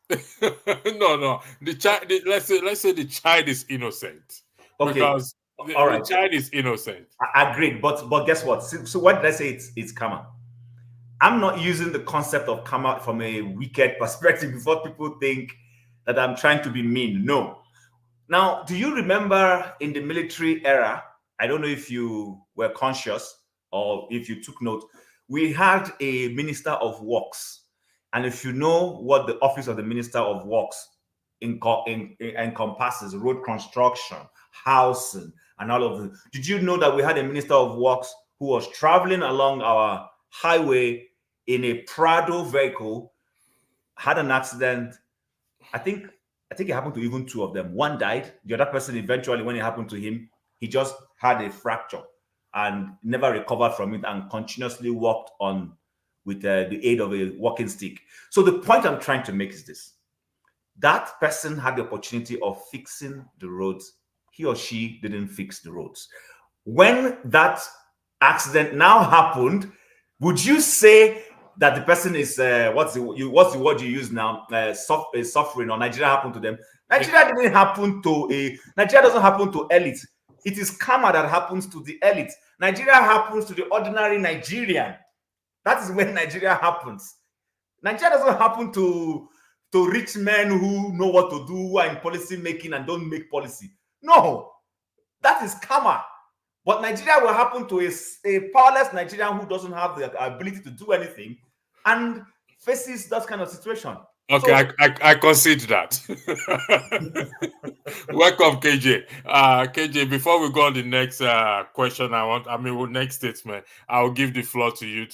No. The child. Let's say the child is innocent. Okay. Because the child is innocent. I agree, but guess what? So what did I say? It's karma. I'm not using the concept of karma from a wicked perspective before people think that I'm trying to be mean. No. Now, do you remember in the military era? I don't know if you were conscious or if you took note. We had a minister of works, and if you know what the office of the minister of works encompasses, road construction, housing, and all of them. Did you know that we had a minister of works who was traveling along our highway in a Prado vehicle, had an accident? I think it happened to even two of them. One died. The other person, eventually, when it happened to him, he just had a fracture and never recovered from it and continuously walked on with the aid of a walking stick. So the point I'm trying to make is this. That person had the opportunity of fixing the roads. He or she didn't fix the roads. When that accident now happened, would you say that the person is what's the word you use now? Suffering, or Nigeria happened to them? Nigeria doesn't happen to elite. It is karma that happens to the elite. Nigeria happens to the ordinary Nigerian. That is when Nigeria happens. Nigeria doesn't happen to rich men who know what to do, who are in policy making and don't make policy. No, that is karma. But Nigeria will happen to a powerless Nigerian who doesn't have the ability to do anything. And faces that kind of situation. Okay, So, I concede that. Welcome, KJ. KJ, before we go on the next question, next statement, I'll give the floor to you.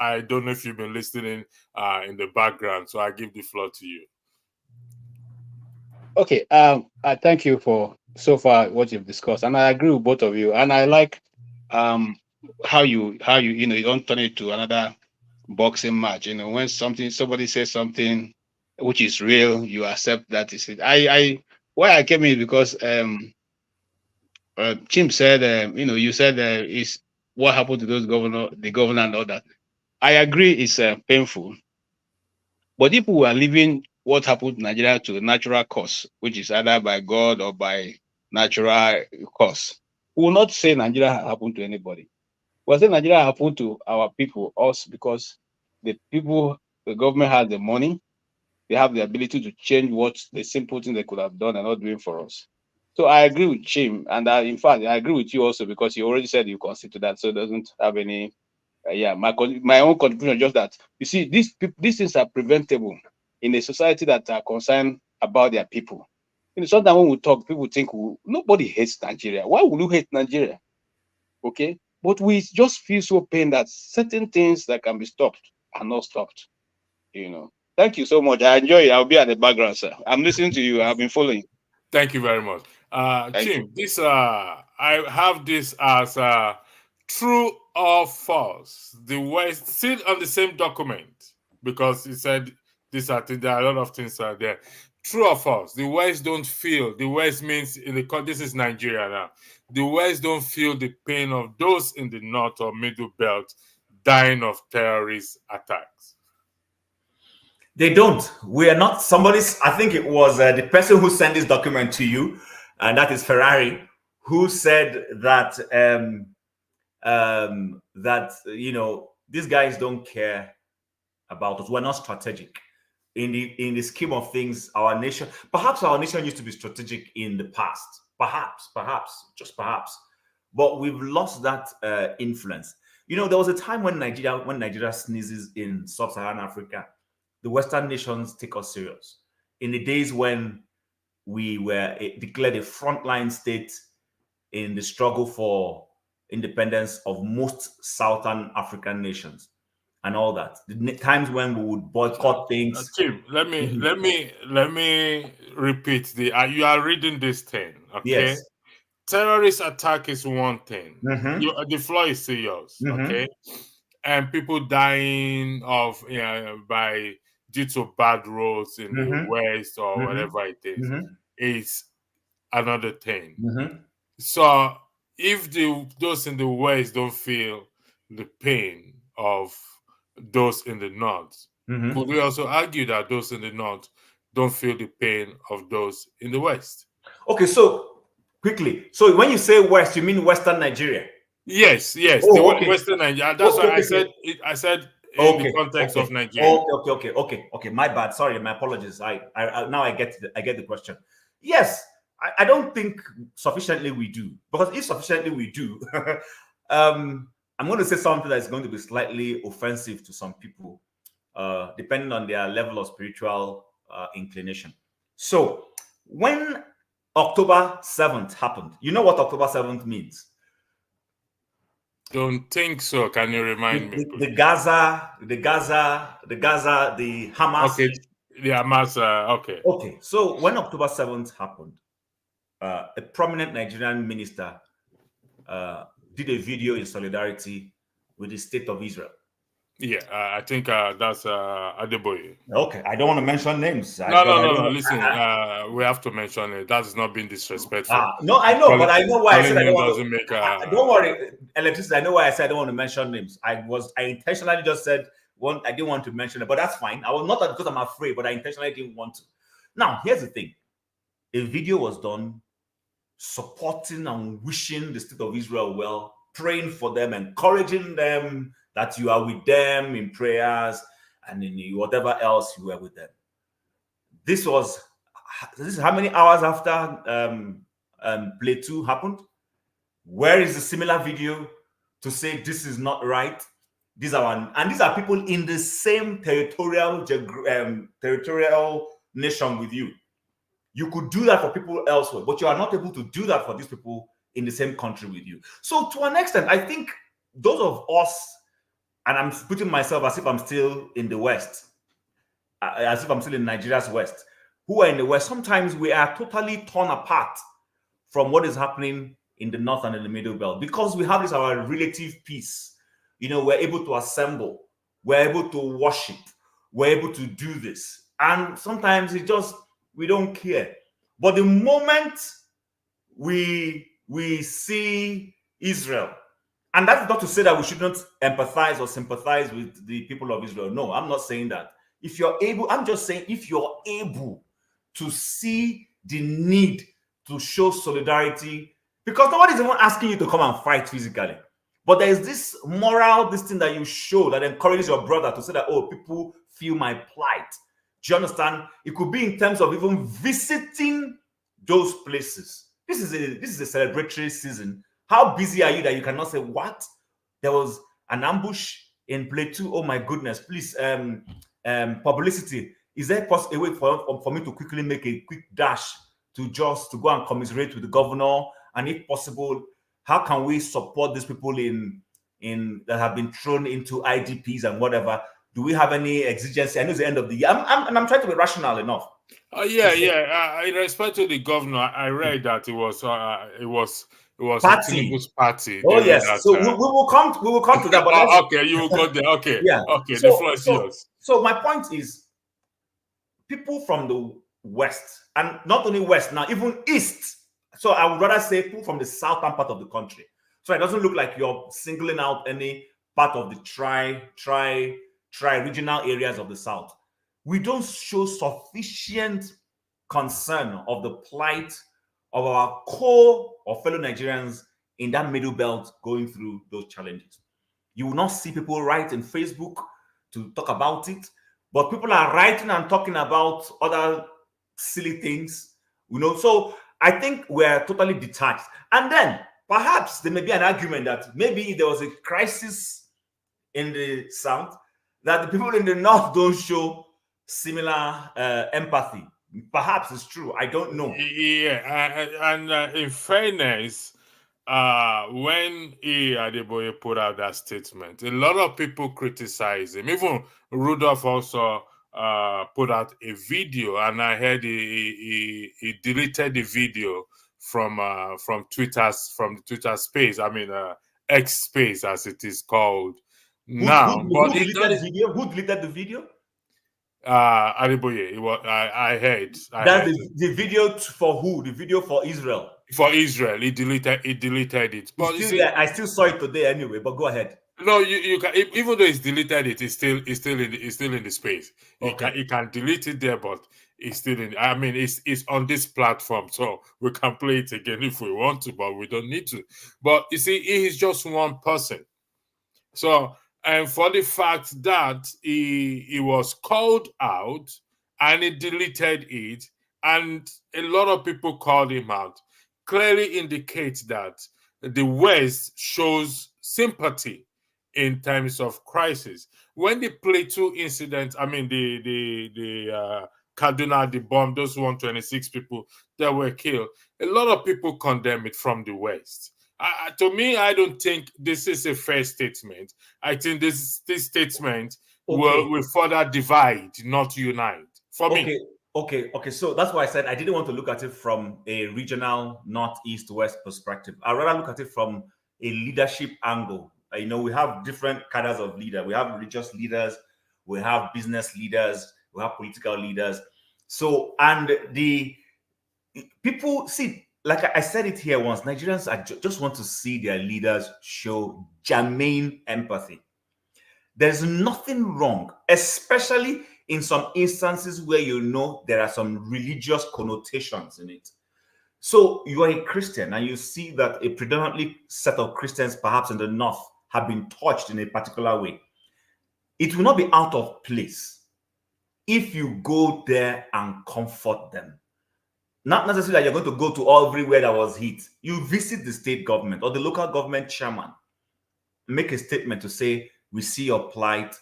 I don't know if you've been listening in the background, so I give the floor to you. Okay. I thank you for so far what you've discussed, and I agree with both of you. And I like how you you don't turn it to another boxing match. When somebody says something which is real, you accept that is it. Why I came in because Chim said you said is what happened to the governor and all that. I agree, it's painful. But if we are leaving what happened to Nigeria to a natural cause, which is either by God or by natural cause, we will not say Nigeria happened to anybody. We'll say Nigeria happened to our people, us, because the government has the money, they have the ability to change what the simple thing they could have done and not doing for us. So I agree with Chim, and in fact, I agree with you also because you already said you concede to that, so it doesn't have any. My own contribution is just that you see these things are preventable in a society that are concerned about their people. Sometimes when we talk, people think nobody hates Nigeria. Why would you hate Nigeria? Okay, but we just feel so pain that certain things that can be stopped are not stopped. Thank you so much. I enjoy it. I'll be at the background, sir. I'm listening to you. I've been following. Thank you very much. Chim, this I have this as true or false. The West still on the same document because he said there are a lot of things are there. True or false? The West don't feel. The West means this is Nigeria now. The West don't feel the pain of those in the North or Middle Belt dying of terrorist attacks. they don't. We are not somebody's. I think it was the person who sent this document to you, and that is Ferrari, who said that these guys don't care about us. We're not strategic in the scheme of things. Perhaps our nation used to be strategic in the past. Perhaps, just perhaps, but we've lost that influence. There was a time when Nigeria sneezes in sub-Saharan Africa, the Western nations take us serious. In the days when we were declared a frontline state in the struggle for independence of most Southern African nations and all that. The times when we would boycott things. Tim, let me repeat you are reading this thing, okay? Yes. Terrorist attack is one thing. The floor is still yours, okay? And people dying of due to bad roads in the West or whatever it is another thing. So if those in the West don't feel the pain of those in the North, could we also argue that those in the North don't feel the pain of those in the West? Okay, so quickly. So when you say West, you mean Western Nigeria? Yes. Oh, okay. Western Nigeria. That's why I said in the context of Nigeria. Okay. My bad. Sorry, my apologies. I now I get the question. Yes, I don't think sufficiently we do, because if sufficiently we do, I'm going to say something that's going to be slightly offensive to some people, depending on their level of spiritual inclination. So when October 7th happened, you know what October 7th means? Don't think so. Can you remind me? The Gaza, the Hamas. Okay, the Hamas. Okay. Okay. So when October 7th happened, a prominent Nigerian minister did a video in solidarity with the state of Israel. Yeah, I think that's Adeboye. Okay, I don't want to mention names. No. Listen, we have to mention it. That is not being disrespectful. No, I know, but I know why I said I don't want to. Make don't worry, electricity. I know why I said I don't want to mention names. I intentionally just said I didn't want to mention it, but that's fine. I was not because I'm afraid, but I intentionally didn't want to. Now, here's the thing: a video was done supporting and wishing the state of Israel well, praying for them, encouraging them that you are with them in prayers and in whatever else you were with them. This is how many hours after Play 2 happened? Where is the similar video to say this is not right? these are people in the same territorial nation with you. You could do that for people elsewhere, but you are not able to do that for these people in the same country with you. So to an extent, I think those of us, and I'm putting myself as if I'm still in the West, as if I'm still in Nigeria's West, who are in the West, sometimes we are totally torn apart from what is happening in the North and in the Middle Belt, because we have this our relative peace. You know, we're able to assemble, we're able to worship, we're able to do this. And sometimes it just, we don't care. But the moment we see Israel, and that's not to say that we shouldn't empathize or sympathize with the people of Israel. No, I'm not saying that. If you're able, I'm just saying if you're able to see the need to show solidarity, because nobody's even asking you to come and fight physically, but there is this moral, this thing that you show that encourages your brother to say that, oh, people feel my plight. Do you understand? It could be in terms of even visiting those places. This is a celebratory season. How busy are you that you cannot say, what? There was an ambush in Plateau. Oh my goodness, please, publicity. Is there a way for me to quickly make a quick dash to go and commiserate with the governor? And if possible, how can we support these people in that have been thrown into IDPs and whatever? Do we have any exigency? I know it's the end of the year. I'm trying to be rational enough. In respect to the governor, I read that it was Party. Tinubu's party. Oh yes. That, so we will come to that. But okay, you will go there. Okay. Yeah. Okay. The floor is yours. So my point is, people from the West, and not only West now, even East. So I would rather say people from the southern part of the country. So it doesn't look like you're singling out any part of the tri-regional areas of the South. We don't show sufficient concern of the plight of our core or fellow Nigerians in that middle belt going through those challenges. You will not see people write in Facebook to talk about it, but people are writing and talking about other silly things, you know. So I think we're totally detached. And then perhaps there may be an argument that maybe there was a crisis in the South, that the people in the North don't show similar empathy. Perhaps it's true. I don't know. Yeah, and in fairness, when Adeboye put out that statement, a lot of people criticize him. Even Rudolph also put out a video, and I heard he deleted the video from the Twitter space. I mean, X space as it is called now. Who deleted the video? Adeboye. It was, I heard. The video for who? The video for Israel. For Israel, he deleted it. But I still saw it today anyway. But go ahead. No, you can, even though it's deleted, it's still in the space. Okay. You can delete it there, but it's still in. I mean, it's on this platform, so we can play it again if we want to, but we don't need to. But you see, he is just one person. So, and for the fact that he was called out and he deleted it, and a lot of people called him out, clearly indicates that the West shows sympathy in times of crisis. When the Plateau incident, I mean the Kaduna, the bomb, those 126 people that were killed, a lot of people condemn it from the West. To me, I don't think this is a fair statement. I think this statement will further divide, not unite. For me. Okay. So that's why I said I didn't want to look at it from a regional north-east-west perspective. I'd rather look at it from a leadership angle. You know, we have different cadres of leaders. We have religious leaders, we have business leaders, we have political leaders. So, and the people see, like I said it here once, Nigerians just want to see their leaders show germane empathy. There's nothing wrong, especially in some instances where you know there are some religious connotations in it. So you are a Christian and you see that a predominantly set of Christians, perhaps in the North, have been touched in a particular way. It will not be out of place if you go there and comfort them. Not necessarily that you're going to go to everywhere that was hit. You visit the state government or the local government chairman, make a statement to say, we see your plight,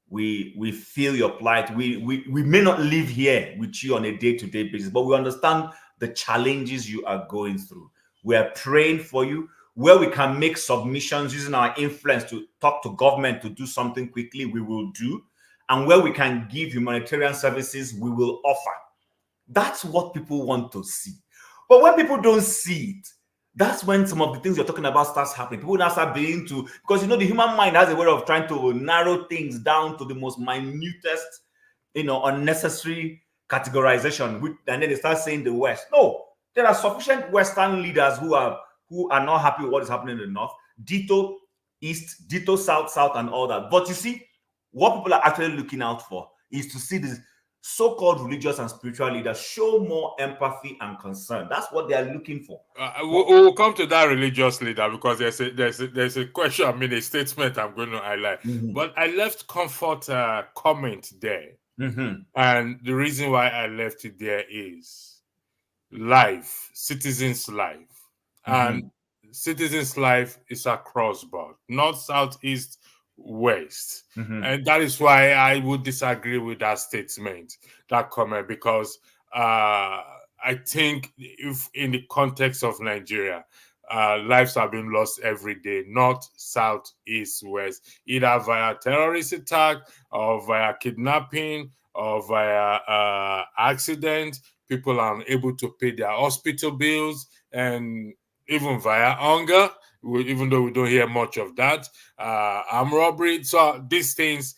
we feel your plight. We may not live here with you on a day-to-day basis, but we understand the challenges you are going through. We are praying for you. Where we can make submissions using our influence to talk to government to do something quickly, we will do. And where we can give humanitarian services, we will offer. That's what people want to see. But when people don't see it, that's when some of the things you're talking about starts happening. People now start beginning to, because you know the human mind has a way of trying to narrow things down to the most minutest, unnecessary categorization. And then they start saying the West. No, there are sufficient Western leaders who are not happy with what is happening in the North. Ditto East, ditto South, and all that. But you see, what people are actually looking out for is to see these so-called religious and spiritual leaders show more empathy and concern. That's what they are looking for. We'll come to that religious leader because there's a question, a statement I'm going to highlight. But I left Comfort comment there. And the reason why I left it there is life, citizens' life. And citizens' life is across board, north, south, east, west. And that is why I would disagree with that statement, that comment, because I think if in the context of Nigeria, lives have been lost every day, north, south, east, west, either via terrorist attack or via kidnapping or via accident. People are unable to pay their hospital bills, and even via hunger, even though we don't hear much of that, armed robbery. So these things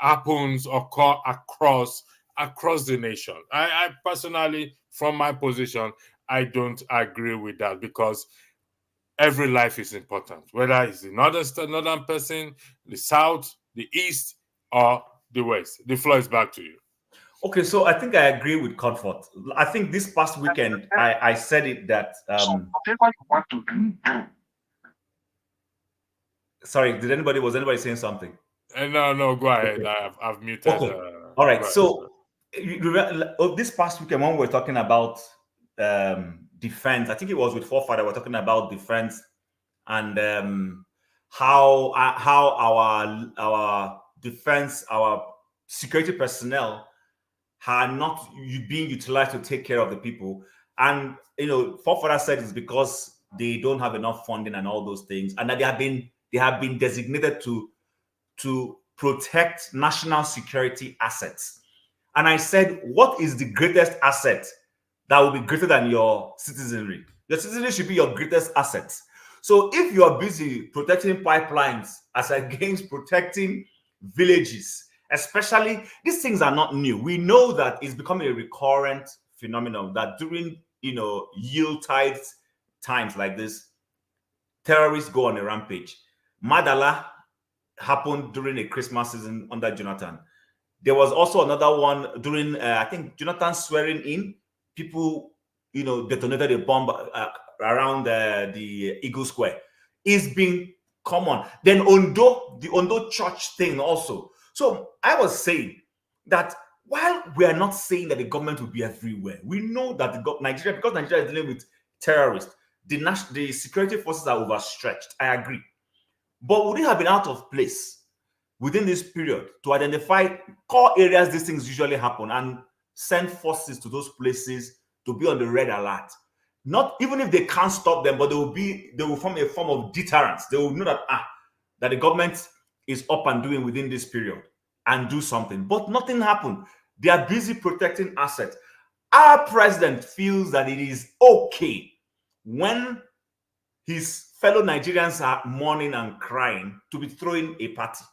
occur across the nation. I personally, from my position, I don't agree with that, because every life is important, whether it's the northern person, the south, the east, or the west. The floor is back to you. Okay, so I think I agree with Comfort. I think this past weekend I said it that whatever you want to do. Sorry, was anybody saying something? No, go ahead. Okay. I've muted. Okay. All right. So you remember, this past weekend when we were talking about defense, I think it was with Forefather, we're talking about defense and how our defense, our security personnel are not being utilized to take care of the people. And Forefather said it's because they don't have enough funding and all those things, and that they have been designated to protect national security assets. And I said, what is the greatest asset that will be greater than your citizenry? Your citizenry should be your greatest asset. So if you are busy protecting pipelines as against protecting villages, especially, these things are not new. We know that it's becoming a recurrent phenomenon that during Yuletide times like this, terrorists go on a rampage. Madala happened during a Christmas season under Jonathan. There was also another one during I think Jonathan's swearing in. People detonated a bomb around the Eagle Square. It's been common. Then the Ondo church thing also. So I was saying that while we are not saying that the government will be everywhere, we know that because Nigeria is dealing with terrorists, the security forces are overstretched. I agree. But would it have been out of place within this period to identify core areas these things usually happen and send forces to those places to be on the red alert? Not even if they can't stop them, but they will form a form of deterrence. They will know that the government is up and doing within this period and do something. But nothing happened. They are busy protecting assets. Our president feels that it is okay when his fellow Nigerians are mourning and crying to be throwing a party.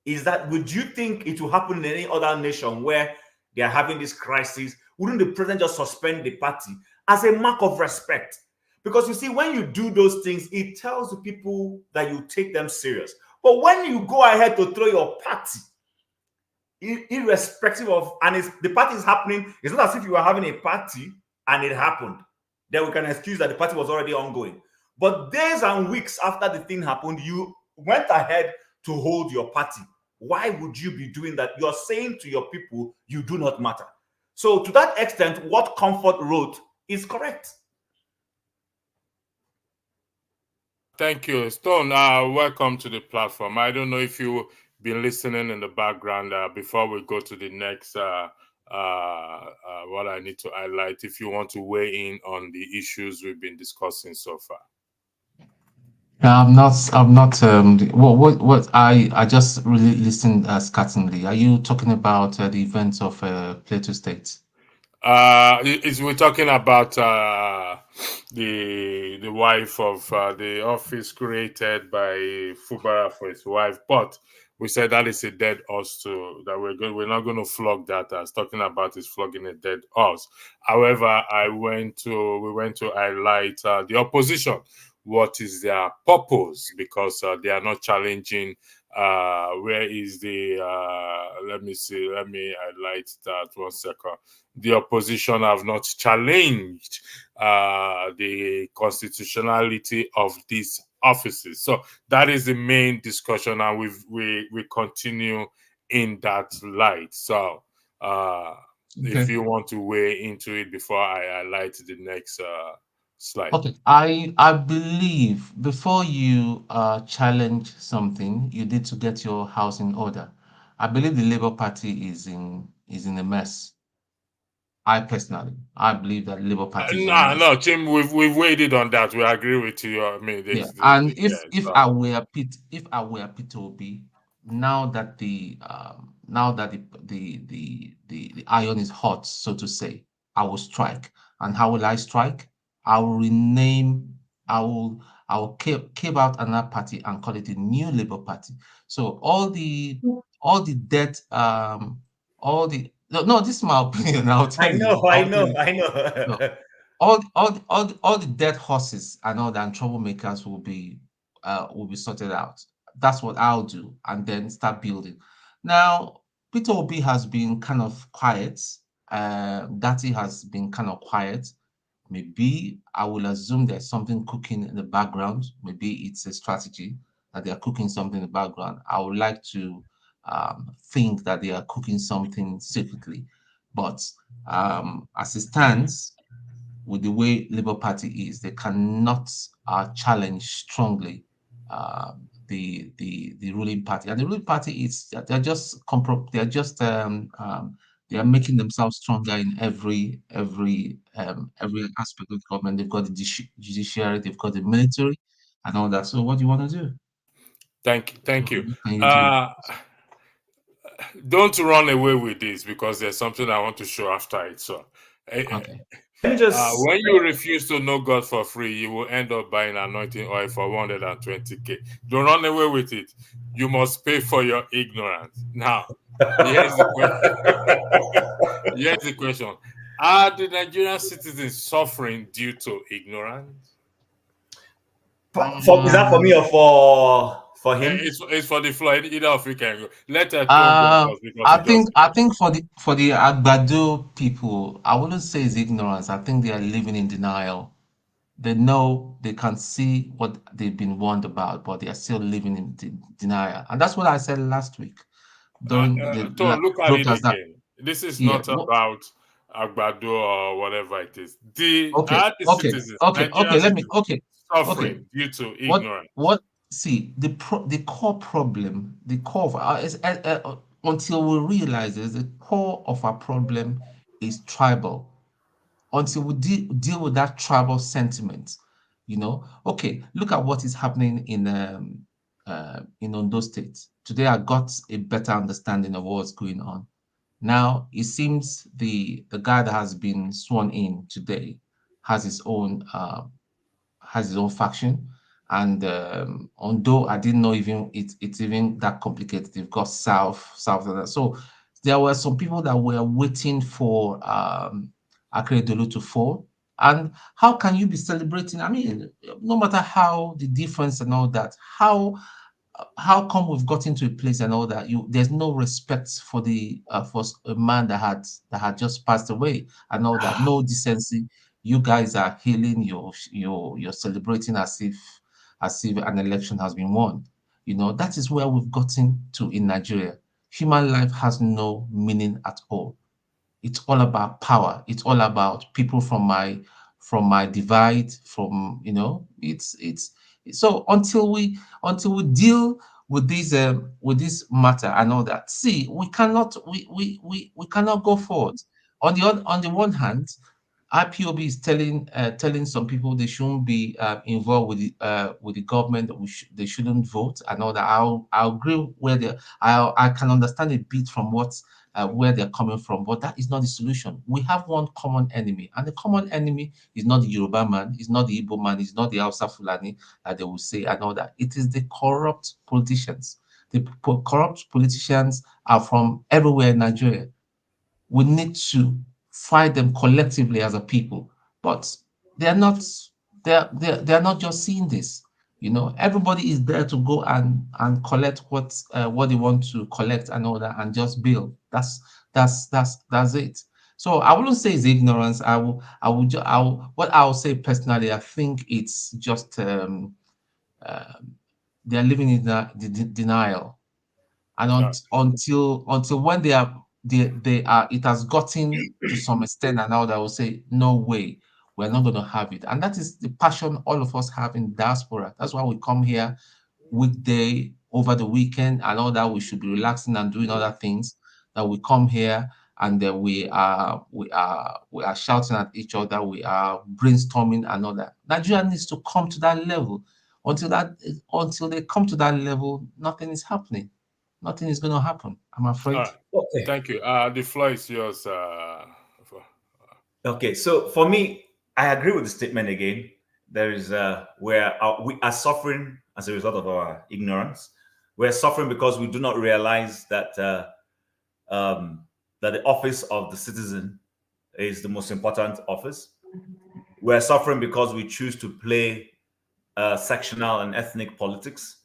Would you think it will happen in any other nation where they are having this crisis? Wouldn't the president just suspend the party as a mark of respect? Because you see, when you do those things, it tells the people that you take them serious. But when you go ahead to throw your party, irrespective of, and the party is happening, it's not as if you were having a party and it happened. Then we can excuse that the party was already ongoing. But days and weeks after the thing happened, you went ahead to hold your party. Why would you be doing that? You're saying to your people, you do not matter. So to that extent, what Comfort wrote is correct. Thank you, Stone. Welcome to the platform. I don't know if you've been listening in the background before we go to the next. What I need to highlight, if you want to weigh in on the issues we've been discussing so far. I'm not. I'm not. What? I just really listened scatteringly. Are you talking about the events of Plateau State? We're talking about the wife of the office created by Fubara for his wife, but we said that is a dead horse too. That we're not going to flog that. As talking about is flogging a dead horse. However, we went to highlight the opposition. What is their purpose? Because they are not challenging. Where is the? Let me see. Let me highlight that 1 second. The opposition have not challenged the constitutionality of these offices. So that is the main discussion, and we continue in that light. So if Okay. you want to weigh into it before I highlight the next slide. Okay. I believe before you challenge something, you need to get your house in order. I believe the Labour Party is in a mess. I believe that Labour Party is in a No, mess. no, Tim, we've waited on that. We agree with you. I mean, Yeah, this, and yeah. if So I were Peter Obi, now that the iron is hot, so to say, I will strike. And how will I strike? I will rename. I will carve out another party and call it a new Labour Party. So all the debt all the no, this is my opinion. I'll I tell you. know, I I'll tell know, you. I No, know. all the dead horses and all the troublemakers will be sorted out. That's what I'll do, and then start building. Now, Peter Obi has been kind of quiet. Dati has been kind of quiet. Maybe I will assume there's something cooking in the background. Maybe it's a strategy that they are cooking something in the background. I would like to think that they are cooking something secretly, but as it stands, with the way Labour Party is, they cannot challenge strongly the ruling party. And the ruling party is they're just they are making themselves stronger in every aspect of government. They've got the judiciary, they've got the military, and all that. So what do you want to do? thank you. What can you do? Uh, don't run away with this because there's something I want to show after it. So, Okay. Let me just when you refuse to know God for free, you will end up buying anointing oil for 120K. Don't run away with it. You must pay for your ignorance. Now, here's the question. Here's the question. Are the Nigerian citizens suffering due to ignorance? is that for me or for him? It's for the floor. Either of you can go. Let a tone go Uh, first because I he just think I think for the Agbado people, I wouldn't say it's ignorance. I think they are living in denial. They know they can see what they've been warned about, but they are still living in denial. And that's what I said last week during the Tone, look at it broadcast that again. This is yeah. not about Agbado or whatever it is. The Okay, are the okay, citizens, okay, Nigerian okay. Let me citizens, okay, okay. suffering due to What ignorance. what see the core problem, the core of until we realize is the core of our problem is tribal. Until we deal with that tribal sentiment, okay, look at what is happening in Ondo State. Today I got a better understanding of what's going on. Now it seems the guy that has been sworn in today has his own faction. And although I didn't know even it's even that complicated, they've got south of that. So there were some people that were waiting for Akeredolu to fall. And how can you be celebrating? I mean, no matter how the difference and all that, how come we've gotten to a place and all that there's no respect for the for a man that had just passed away and all that, no decency. You guys are healing, you're celebrating as if an election has been won. That is where we've gotten to in Nigeria. Human life has no meaning at all. It's all about power. It's all about people from my divide. From it's So until we deal with this matter and all that, see, we cannot go forward. On the one hand, IPOB is telling some people they shouldn't be involved with the government. That they shouldn't vote and all that. I agree where I can understand a bit from where they're coming from, but that is not the solution. We have one common enemy, and the common enemy is not the Yoruba man, it's not the Igbo man, it's not the Hausa Fulani that they will say and all that. It is the corrupt politicians. The corrupt politicians are from everywhere in Nigeria. We need to fight them collectively as a people. But they're not they're not just seeing this. Everybody is there to go and collect what they want to collect and all that and just build. That's it. So I wouldn't say it's ignorance. What I will say personally, I think it's just uh, they're living in denial, and until when they are it has gotten to some extent, and now they will say no way, we're not going to have it. And that is the passion all of us have in diaspora. That's why we come here weekday, over the weekend and all that. We should be relaxing and doing other things. That we come here and then we are shouting at each other, we are brainstorming and all that. Nigeria needs to come to that level. Until they come to that level, nothing is happening. Nothing is going to happen, I'm afraid. All right. Okay. Thank you. The floor is yours. Okay. So for me, I agree with the statement again. There is where we are suffering as a result of our ignorance. We're suffering because we do not realize that that the office of the citizen is the most important office. We're suffering because we choose to play sectional and ethnic politics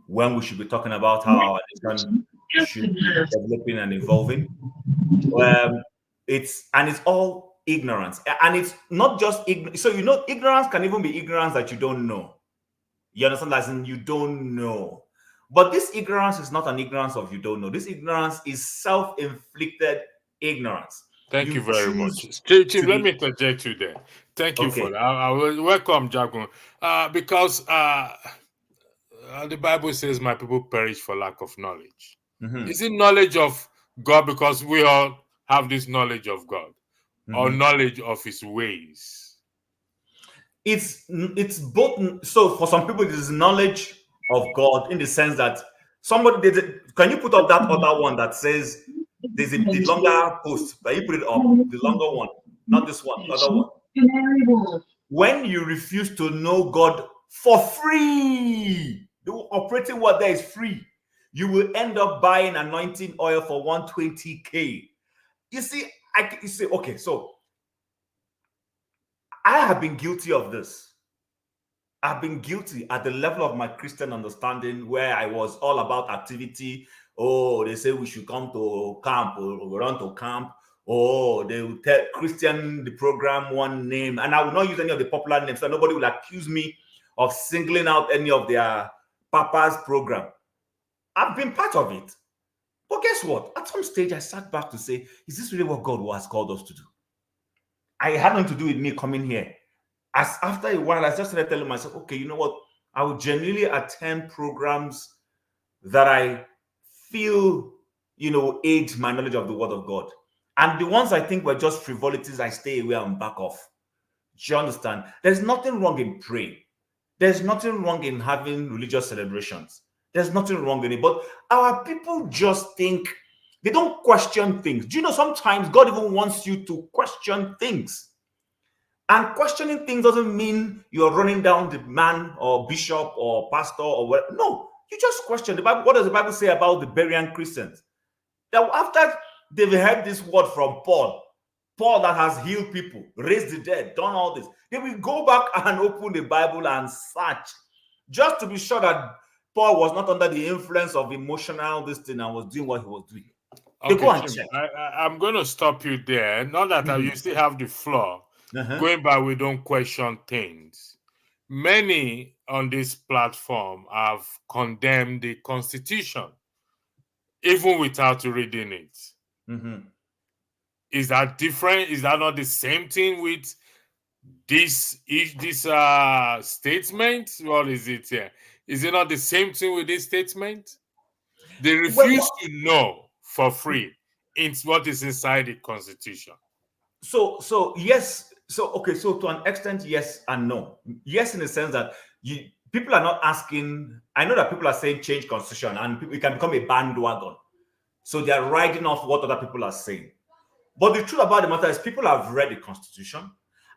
when we should be talking about how our nation should be developing and evolving. It's all ignorance, and it's not just ignorance. So ignorance can even be ignorance that you don't know. You understand? As in, you don't know. But this ignorance is not an ignorance of you don't know. This ignorance is self-inflicted ignorance. Thank you very much. choose Chief, to let be- me interject you there. Thank you for Okay. that. I will welcome Jagun. Because the Bible says, my people perish for lack of knowledge. Mhm, Is it knowledge of God because we all have this knowledge of God, or mhm. knowledge of his ways? It's both. So for some people, it is knowledge of God in the sense that can you put up that other one that says the longer post? Can you put it up? The longer one, not this one, the other one. When you refuse to know God for free, the operating word there is free. You will end up buying anointing oil for 120K. You see, okay, so I have been guilty of this. I've been guilty at the level of my Christian understanding where I was all about activity. Oh, they say we should come to camp or we run to camp. Oh, they will tell Christian the program one name, and I will not use any of the popular names, so nobody will accuse me of singling out any of their papa's program. I've been part of it. But guess what? At some stage, I sat back to say, is this really what God has called us to do? I had nothing to do with me coming here. As after a while, I just started telling myself, okay, you know what? I would genuinely attend programs that I feel, aid my knowledge of the word of God. And the ones I think were just frivolities, I stay away and back off. Do you understand? There's nothing wrong in praying. There's nothing wrong in having religious celebrations. There's nothing wrong in it. But our people just think, they don't question things. Do you know sometimes God even wants you to question things? And questioning things doesn't mean you're running down the man or bishop or pastor or what. No, you just question the Bible. What does the Bible say about the Berean Christians? That after they've heard this word from Paul that has healed people, raised the dead, done all this, they will go back and open the Bible and search just to be sure that Paul was not under the influence of emotional this thing and was doing what he was doing. They go and check. I'm going to stop you there. Not that you still have the floor. Going by, we don't question things. Many on this platform have condemned the Constitution, even without reading it. Is that different? Is that not the same thing with this statement, what is it here? Is it not the same thing with this statement? They refuse to know for free it's what is inside the constitution. So yes, okay, so to an extent, yes and no. Yes, in the sense that people are not asking. I know that people are saying change constitution, and it can become a bandwagon. So they are riding off what other people are saying. But the truth about the matter is, people have read the constitution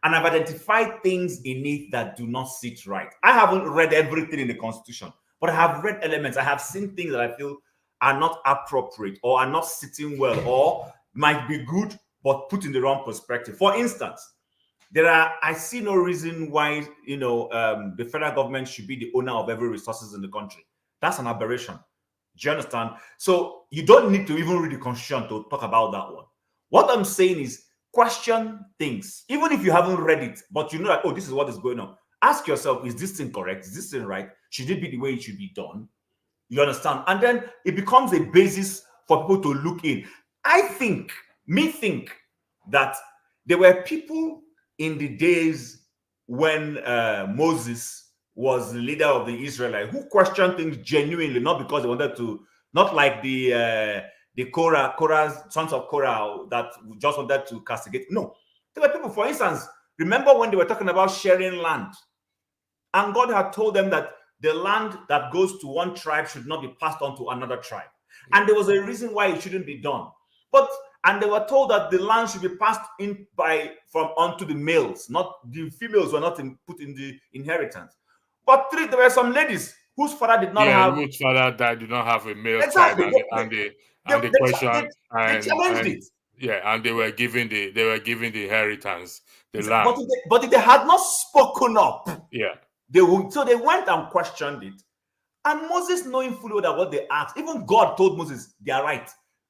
and have identified things in it that do not sit right. I haven't read everything in the constitution, but I have read elements. I have seen things that I feel are not appropriate or are not sitting well or might be good but put in the wrong perspective. For instance, I see no reason why the federal government should be the owner of every resources in the country. That's an aberration. Do you understand? So you don't need to even read the constitution to talk about that one. What I'm saying is, question things, even if you haven't read it, but you know that, oh, this is what is going on. Ask yourself, is this thing correct? Is this thing right? Should it be the way it should be done? You understand? And then it becomes a basis for people to look in. I think that there were people in the days when Moses was the leader of the Israelites who questioned things genuinely, not because they wanted to, not like the Korah's sons of Korah that just wanted to castigate. No, there were people, for instance, remember when they were talking about sharing land, and God had told them that the land that goes to one tribe should not be passed on to another tribe, and there was a reason why it shouldn't be done. And they were told that the land should be passed in from onto the males, not the females were not put in the inheritance. But there were some ladies whose father did not have. Whose father died did not have a male exactly. child, they challenged it. Yeah, and they were giving the inheritance, the land. But if they had not spoken up, yeah, they went and questioned it. And Moses, knowing fully that what they asked, even God told Moses, they are right.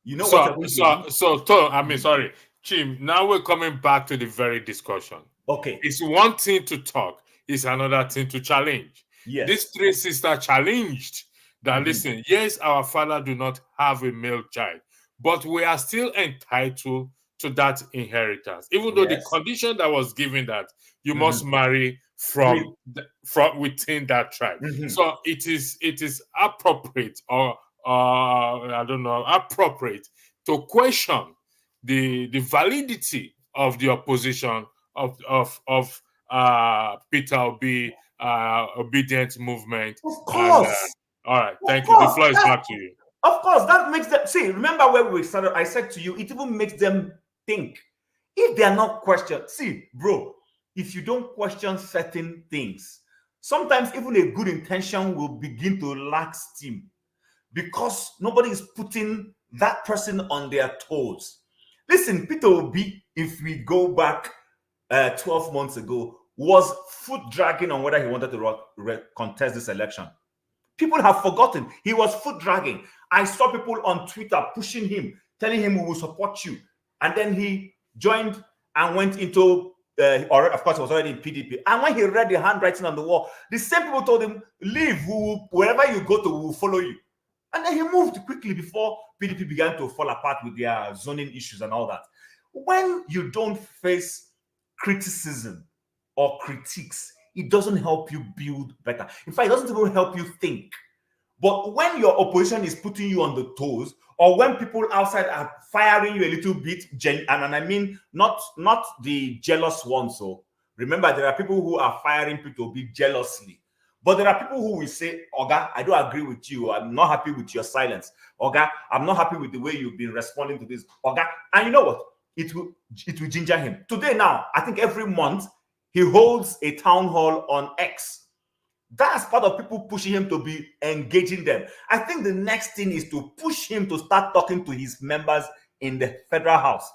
You know sorry, Chim, now we're coming back to the very discussion. Okay. It's one thing to talk, it's another thing to challenge. Yes. These three sisters challenged that, listen, yes, our father do not have a male child, but we are still entitled to that inheritance, even though the condition that was given that you must marry from within that tribe. So it is appropriate, or I don't know, appropriate to question the validity of the opposition of Peter Obi obedient movement. Of course. And, all right, thank you. The floor is back to you. Of course, that makes them see. Remember where we started? I said to you, it even makes them think. If they are not questioned, see, bro, if you don't question certain things, sometimes even a good intention will begin to lack steam because nobody is putting that person on their toes. Listen, Peter Obi, if we go back 12 months ago, was foot dragging on whether he wanted to contest this election. People have forgotten. He was foot dragging. I saw people on Twitter pushing him, telling him we will support you. And then he joined and went into, or of course, he was already in PDP. And when he read the handwriting on the wall, the same people told him, leave, wherever you go to, we will follow you. And then he moved quickly before PDP began to fall apart with their zoning issues and all that. When you don't face criticism or critiques, it doesn't help you build better. In fact, it doesn't even help you think. But when your opposition is putting you on the toes, or when people outside are firing you a little bit, and I mean not the jealous ones. So remember, there are people who are firing people jealously. But there are people who will say, Oga, I don't agree with you. I'm not happy with your silence. Oga, I'm not happy with the way you've been responding to this. Oga, and you know what? It will ginger him. Today now, I think every month, he holds a town hall on X. That's part of people pushing him to be engaging them. I think the next thing is to push him to start talking to his members in the federal house.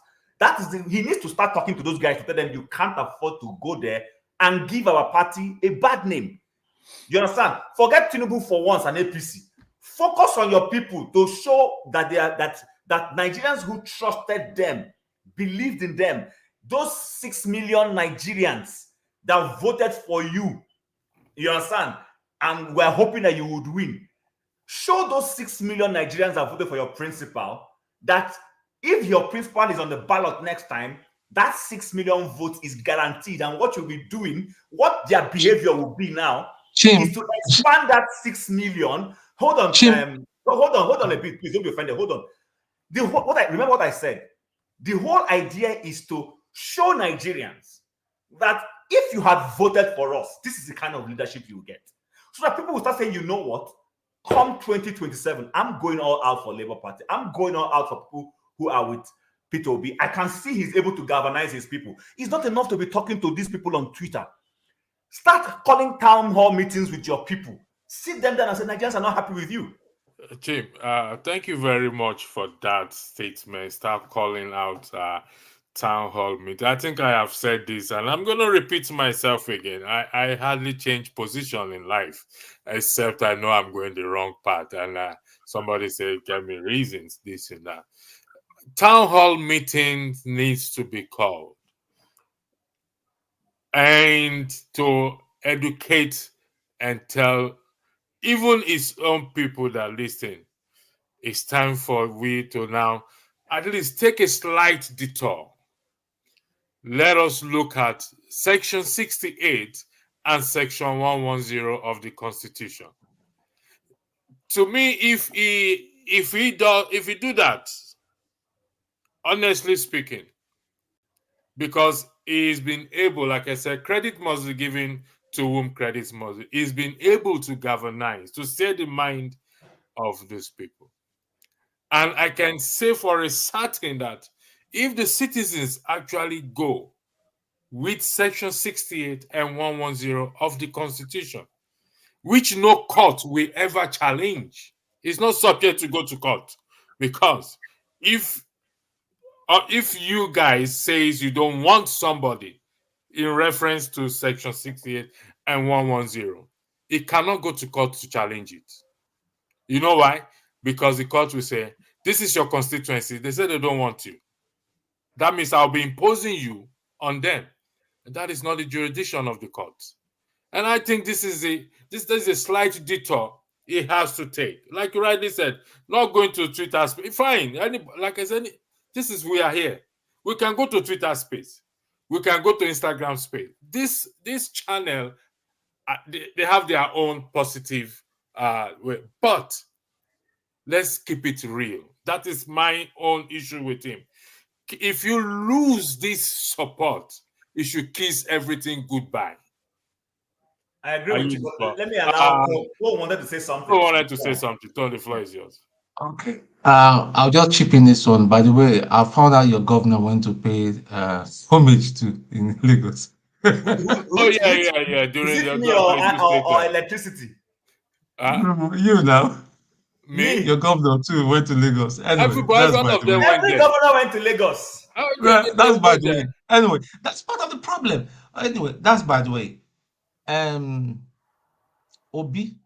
He needs to start talking to those guys to tell them you can't afford to go there and give our party a bad name. You understand? Forget Tinubu for once and APC. Focus on your people to show that that Nigerians who trusted them, believed in them, those 6 million Nigerians that voted for you, you understand, and we're hoping that you would win. Show those 6 million Nigerians that voted for your principal that if your principal is on the ballot next time, that 6 million votes is guaranteed. And what you'll be doing, what their behavior will be now, is to expand that 6 million. Hold on, hold on a bit, please. Don't be offended. Hold on. Remember what I said. The whole idea is to show Nigerians that if you had voted for us, this is the kind of leadership you will get. So that people will start saying, you know what? Come 2027, I'm going all out for Labour Party. I'm going all out for people who are with Peter Obi. I can see he's able to galvanize his people. It's not enough to be talking to these people on Twitter. Start calling town hall meetings with your people. Sit them down and say, Nigerians are not happy with you. Jim, thank you very much for that statement. Start calling out town hall meeting. I think I have said this, and I'm going to repeat myself again. I hardly change position in life, except I know I'm going the wrong path, and somebody say, "Give me reasons, this and that." Town hall meetings needs to be called, and to educate and tell even his own people that listen. It's time for we to now at least take a slight detour. Let us look at Section 68 and Section 110 of the Constitution. To me, if he do that, honestly speaking, because he's been able, like I said, credit must be given to whom credit must be. He's been able to galvanize, to set the mind of these people. And I can say for a certain that if the citizens actually go with Section 68 and 110 of the Constitution, which no court will ever challenge, it's not subject to go to court. Because if you guys says you don't want somebody in reference to Section 68 and 110, it cannot go to court to challenge it. You know why? Because the court will say, this is your constituency. They say they don't want you. That means I'll be imposing you on them. And that is not the jurisdiction of the court. And I think this is a slight detour it has to take. Like you rightly said, not going to Twitter space. Fine. Like I said, we are here. We can go to Twitter space. We can go to Instagram space. This channel, they have their own positive way. But let's keep it real. That is my own issue with him. If you lose this support, you should kiss everything goodbye. I agree with you. But let me allow who wanted to say something. Who wanted to say something? Tony, the floor is yours. Okay. I'll just chip in this one. By the way, I found out your governor went to pay homage to in Lagos. Yeah. During or electricity. You now. Me? Your governor too went to Lagos. Anyway, every governor went to Lagos. That's by the way. Anyway, that's part of the problem. Anyway, that's by the way. Obi,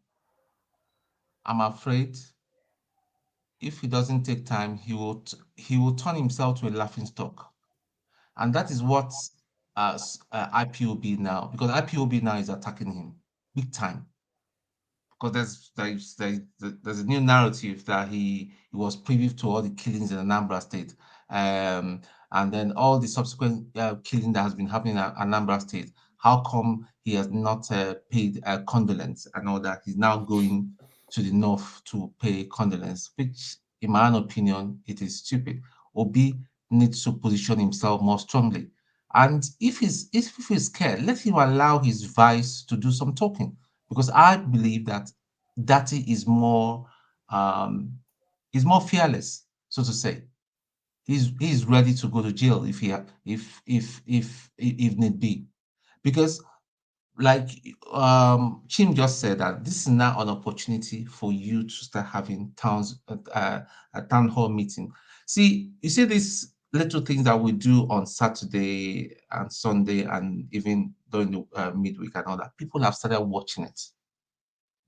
I'm afraid if he doesn't take time, he will turn himself to a laughing stock. And that is what IPOB now, because IPOB now is attacking him big time. Because there's a new narrative that he was privy to all the killings in Anambra State, and then all the subsequent killing that has been happening in Anambra State. How come he has not paid condolence and all that? He's now going to the north to pay condolence, which, in my own opinion, it is stupid. Obi needs to position himself more strongly, and if he's scared, let him allow his vice to do some talking. Because I believe that Dati is more fearless, so to say. He's ready to go to jail if need be. Because like Chim just said, that this is now an opportunity for you to start having a town hall meeting. See, you see these little things that we do on Saturday and Sunday and even during the midweek and all that. People have started watching it.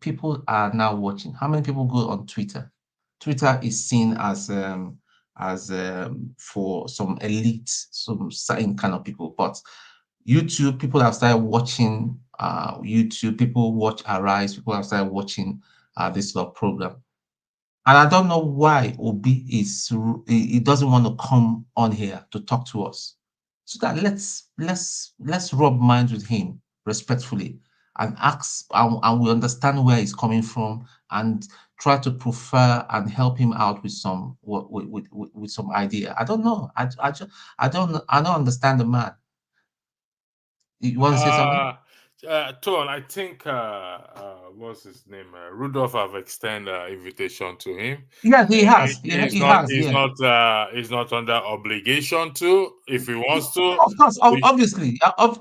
People are now watching. How many people go on Twitter? Twitter is seen as for some elite, some certain kind of people. But YouTube, people have started watching YouTube. People watch Arise. People have started watching this sort of program. And I don't know why Obi he doesn't want to come on here to talk to us. so that let's rub minds with him respectfully and ask, and we understand where he's coming from, and try to prefer and help him out with some with some idea. I don't know. I don't understand the man. You want to say something? Ton, I think what's his name? Rudolph have extended invitation to him. Yes, he has. He He's has. Yeah. He's not under obligation to, if he wants to. Of course, obviously.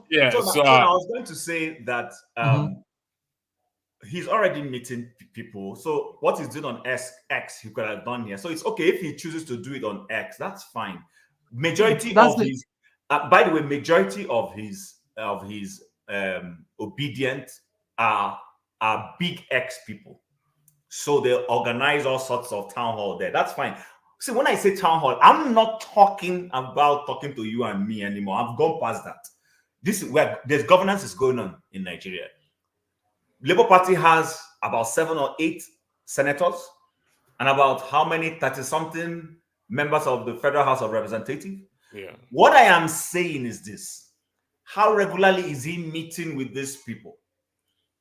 Yeah. So I was going to say that Mhm. he's already meeting people. So what he's doing on X, he could have done here. So it's okay if he chooses to do it on X. That's fine. Majority That's of it. his, by the way, majority of his obedient are big X people. So they organize all sorts of town hall there. That's fine. See, when I say town hall, I'm not talking about talking to you and me anymore. I've gone past that. This is where there's governance is going on in Nigeria. Labour Party has about 7 or 8 senators and about how many 30-something members of the Federal House of Representatives. Yeah. What I am saying is this: how regularly is he meeting with these people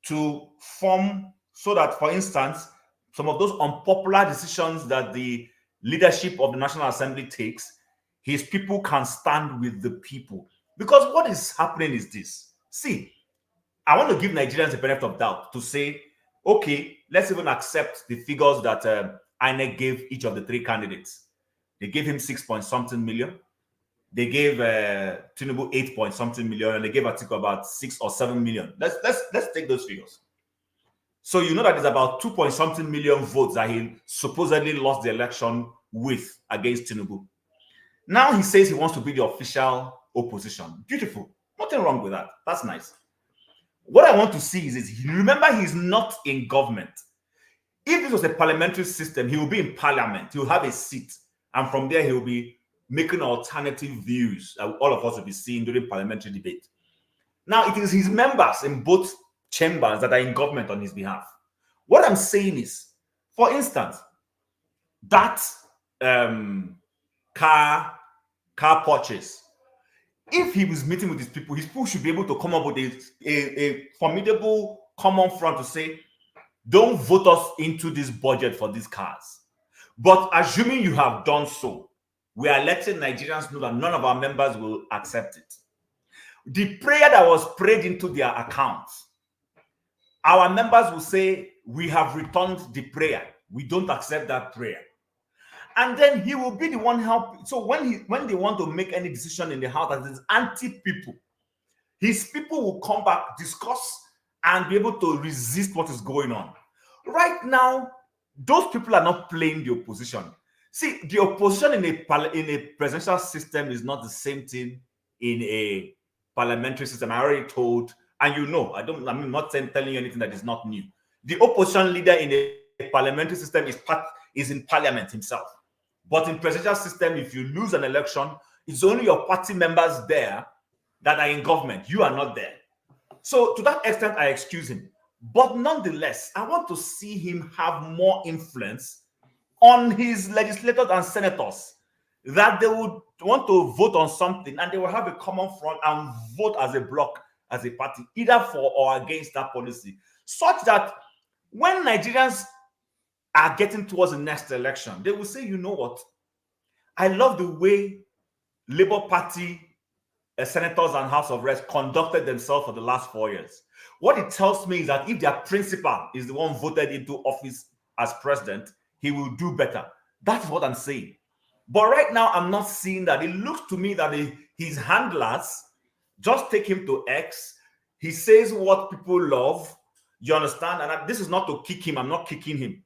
to form, so that, for instance, some of those unpopular decisions that the leadership of the National Assembly takes, his people can stand with the people? Because what is happening is this. See, I want to give Nigerians the benefit of doubt to say, okay, let's even accept the figures that INEC gave each of the 3 candidates. They gave him 6-point-something million. They gave Tinubu 8-point-something million, and they gave Atiku about 6 or 7 million. Let's take those figures. So you know that there's about 2-point-something million votes that he supposedly lost the election with against Tinubu. Now he says he wants to be the official opposition. Beautiful. Nothing wrong with that. That's nice. What I want to see is remember, he's not in government. If this was a parliamentary system, he will be in parliament. He will have a seat. And from there, he will be making alternative views that all of us will be seeing during parliamentary debate. Now, it is his members in both chambers that are in government on his behalf. What I'm saying is, for instance, that car purchase, if he was meeting with his people should be able to come up with a formidable common front to say, don't vote us into this budget for these cars. But assuming you have done so, we are letting Nigerians know that none of our members will accept it. The prayer that was prayed into their accounts, our members will say, we have returned the prayer. We don't accept that prayer. And then he will be the one helping. So when they want to make any decision in the house that is anti-people, his people will come back, discuss, and be able to resist what is going on. Right now, those people are not playing the opposition. See, the opposition in a presidential system is not the same thing in a parliamentary system. I already told, and you know, I'm not telling you anything that is not new. The opposition leader in a parliamentary system is in parliament himself. But in presidential system, if you lose an election, it's only your party members there that are in government. You are not there. So to that extent, I excuse him. But nonetheless, I want to see him have more influence on his legislators and senators, that they would want to vote on something and they will have a common front and vote as a bloc, as a party, either for or against that policy, such that when Nigerians are getting towards the next election, they will say, you know what? I love the way Labour Party senators and House of Reps conducted themselves for the last 4 years. What it tells me is that if their principal is the one voted into office as president, he will do better. That's what I'm saying. But right now, I'm not seeing that. It looks to me that his handlers just take him to X. He says what people love. You understand? And this is not to kick him. I'm not kicking him.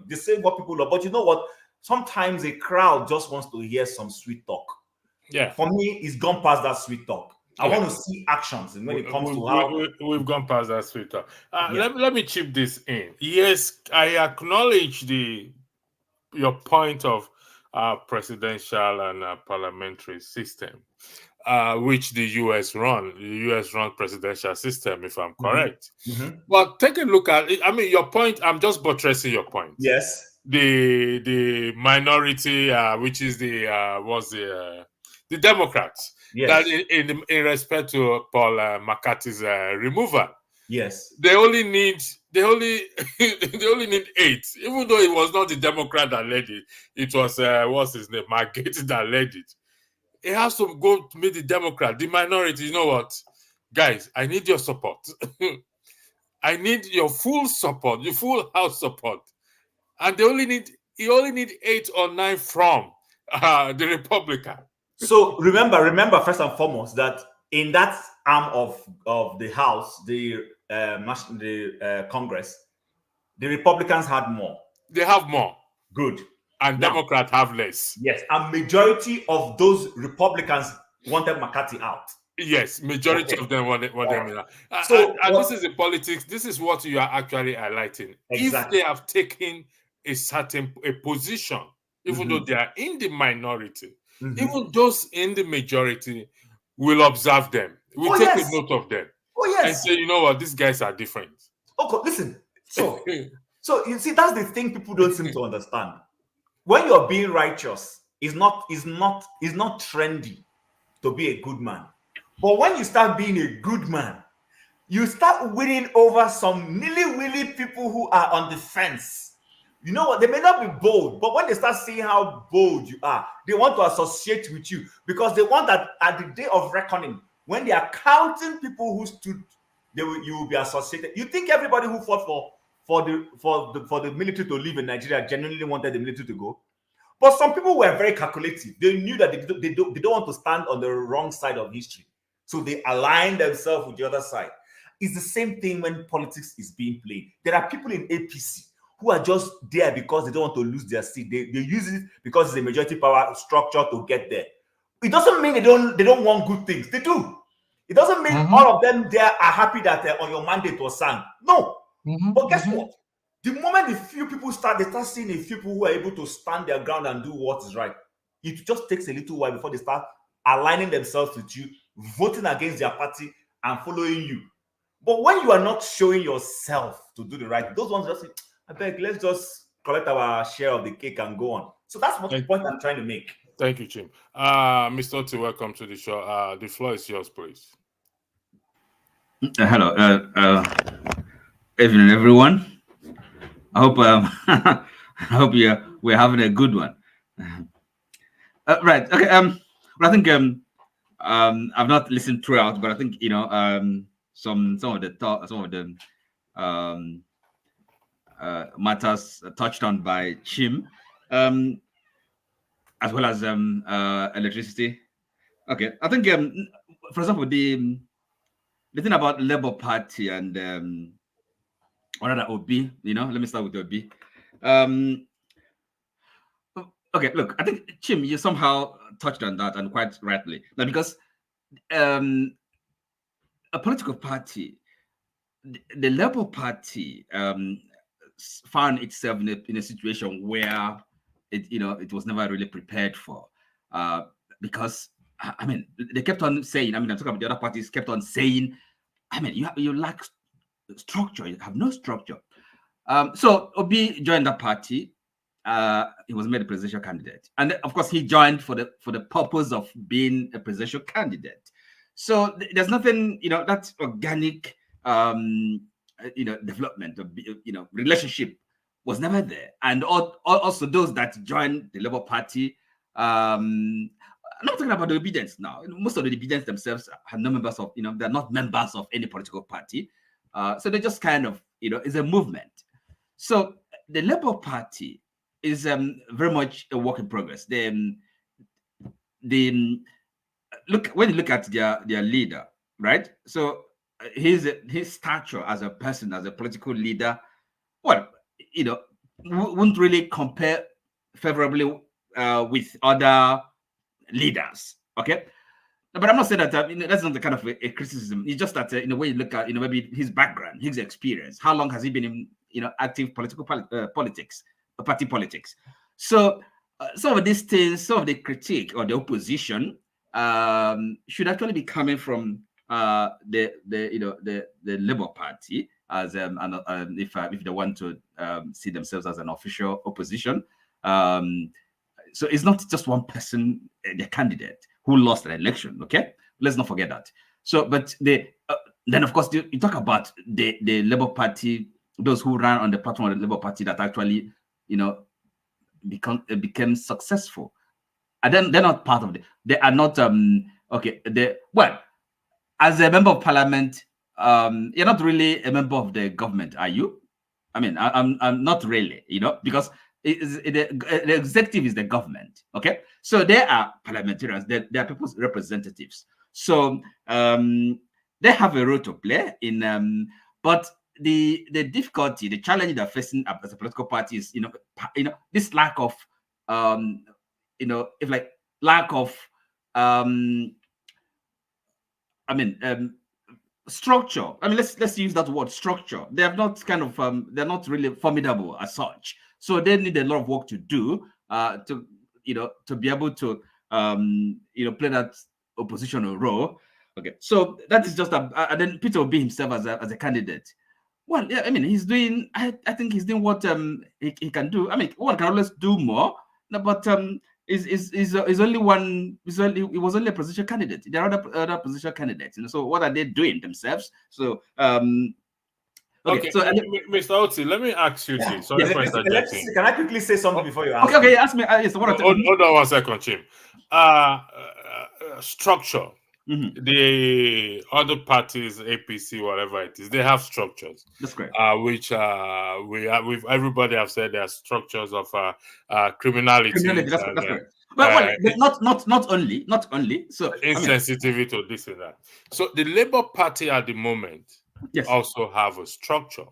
They say what people love. But you know what? Sometimes a crowd just wants to hear some sweet talk. Yeah. For me, it's gone past that sweet talk. I want to see actions, and when it comes to how we've gone past that sweet talk. Let me chip this in. Yes, I acknowledge your point of presidential and parliamentary system, which the US run. The US run presidential system, if I'm correct. Mm-hmm. But take a look at it. I mean, your point. I'm just buttressing your point. Yes. The minority, which is the Democrats. that in respect to Paul McCarthy's removal, yes, they only need 8, even though it was not the Democrat that led it. It was what's his name, Margate, that led it. It has to go to meet the Democrat, the minority. You know what, guys? I need your support. I need your full support, your full House support, and you only need 8 or 9 from the Republican. So remember first and foremost that in that arm of the House, the Congress, the Republicans had more. They have more. Good. And Now, Democrats have less. Yes, a majority of those Republicans wanted McCarthy out. Yes, majority of them want them out. So and this is the politics. This is what you are actually highlighting. Exactly. If they have taken a position, even though they are in the minority, even those in the majority will observe them. We'll take a note of them. And say, you know what, these guys are different. Okay, listen. So you see, that's the thing people don't seem to understand. When you're being righteous, it's not trendy to be a good man. But when you start being a good man, you start winning over some nilly-willy people who are on the fence. You know what? They may not be bold, but when they start seeing how bold you are, they want to associate with you because they want that at the day of reckoning, when they are counting people who stood, you will be associated. You think everybody who fought for the military to live in Nigeria genuinely wanted the military to go? But some people were very calculative. They knew that they don't want to stand on the wrong side of history. So they align themselves with the other side. It's the same thing when politics is being played. There are people in APC who are just there because they don't want to lose their seat. They use it because it's a majority power structure to get there. It doesn't mean they don't want good things. They do. It doesn't mean all of them there are happy that on your mandate was signed. No. But guess what? The moment a few people they start seeing a few people who are able to stand their ground and do what is right. It just takes a little while before they start aligning themselves with you, voting against their party, and following you. But when you are not showing yourself to do the right, those ones just say, I beg, let's just collect our share of the cake and go on. So that's what the point I'm trying to make. Thank you, Jim. Mr. Oti, welcome to the show. The floor is yours, please. Hello. Evening, everyone. I hope I hope we're having a good one. Right. Okay. But I think I've not listened throughout, but I think some of the matters touched on by Chim, as well as electricity. Okay. I think for example the thing about Labour Party and or rather OB, let me start with OB. Okay, look, I think Chim, you somehow touched on that, and quite rightly. Now, because a political party, the Labour Party, found itself in a situation where it was never really prepared for, because I mean they kept on saying. I mean, I'm talking about the other parties kept on saying. I mean, you lack structure. You have no structure. So Obi joined the party. He was made a presidential candidate, and of course he joined for the purpose of being a presidential candidate. So there's nothing, that organic, development of, relationship was never there. And also those that joined the Labour Party. I'm not talking about the obedience now. Most of the obedience themselves are no members of, they're not members of any political party. So they just kind of, it's a movement. So the Labour Party is very much a work in progress. When you look at their leader, right? So his stature as a person, as a political leader, well, wouldn't really compare favorably with other leaders. Okay. But I'm not saying that that's not the kind of a criticism. It's just that in a way you look at maybe his background, his experience. How long has he been in active political politics, party politics? So some of these things, some of the critique or the opposition should actually be coming from the Labour Party as if they want to see themselves as an official opposition. So it's not just one person, the candidate. who lost the election. Okay, let's not forget that. So, but then of course you talk about the Labour Party, those who ran on the platform of the Labour Party that actually, became successful. And then they're not part of it. They are not okay. Well, as a member of parliament, you're not really a member of the government, are you? I mean, I'm not really, because the executive is the government. Okay, so they are parliamentarians. They are people's representatives. So they have a role to play in. But the difficulty, the challenge they're facing as a political party is, this lack of, lack of, structure. I mean, let's use that word, structure. They have not they're not really formidable as such. So they need a lot of work to do to be able to play that oppositional role. Okay, so that is just and then Peter Obi himself as a candidate. Well, yeah, I mean, he's doing. I think he's doing what he can do. I mean, one can always do more, but is only one. He was only a presidential candidate. There are other presidential candidates. So what are they doing themselves? So okay. So Mr. Oti, let me ask you this. Sorry for interjecting. Can I quickly say something before you ask? Okay, ask me. Yes, hold on 1 second, Chim. Structure. Mm-hmm. The other parties, APC, whatever it is, they have structures. That's great. Which everybody have said there are structures of criminality. That's correct. But not only. So insensitivity to this and that. So the Labour Party at the moment also have a structure.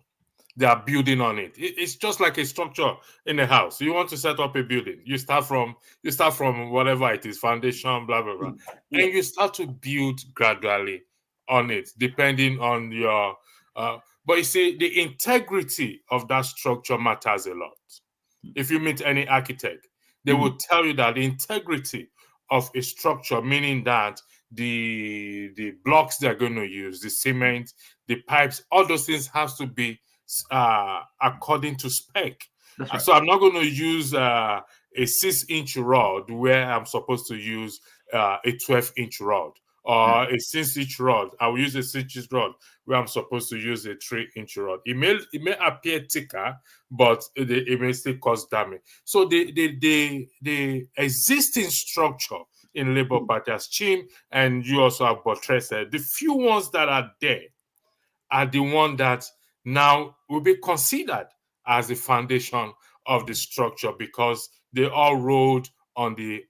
They are building on it. It's just like a structure in a house. You want to set up a building. You start from whatever it is, foundation, blah, blah, blah. Mm-hmm. And you start to build gradually on it, depending on your... but you see, the integrity of that structure matters a lot. If you meet any architect, they will tell you that the integrity of a structure, meaning that the blocks they're going to use, the cement, the pipes, all those things have to be according to spec. Right. So I'm not going to use a 6-inch rod where I'm supposed to use a 12-inch rod, or a 6-inch rod. I will use a 6-inch rod where I'm supposed to use a 3-inch rod. It may appear thicker, but it may still cause damage. So the existing structure in Labour Party, as Chim and you also have buttressed, the few ones that are there are the one that now will be considered as the foundation of the structure, because they all rode on the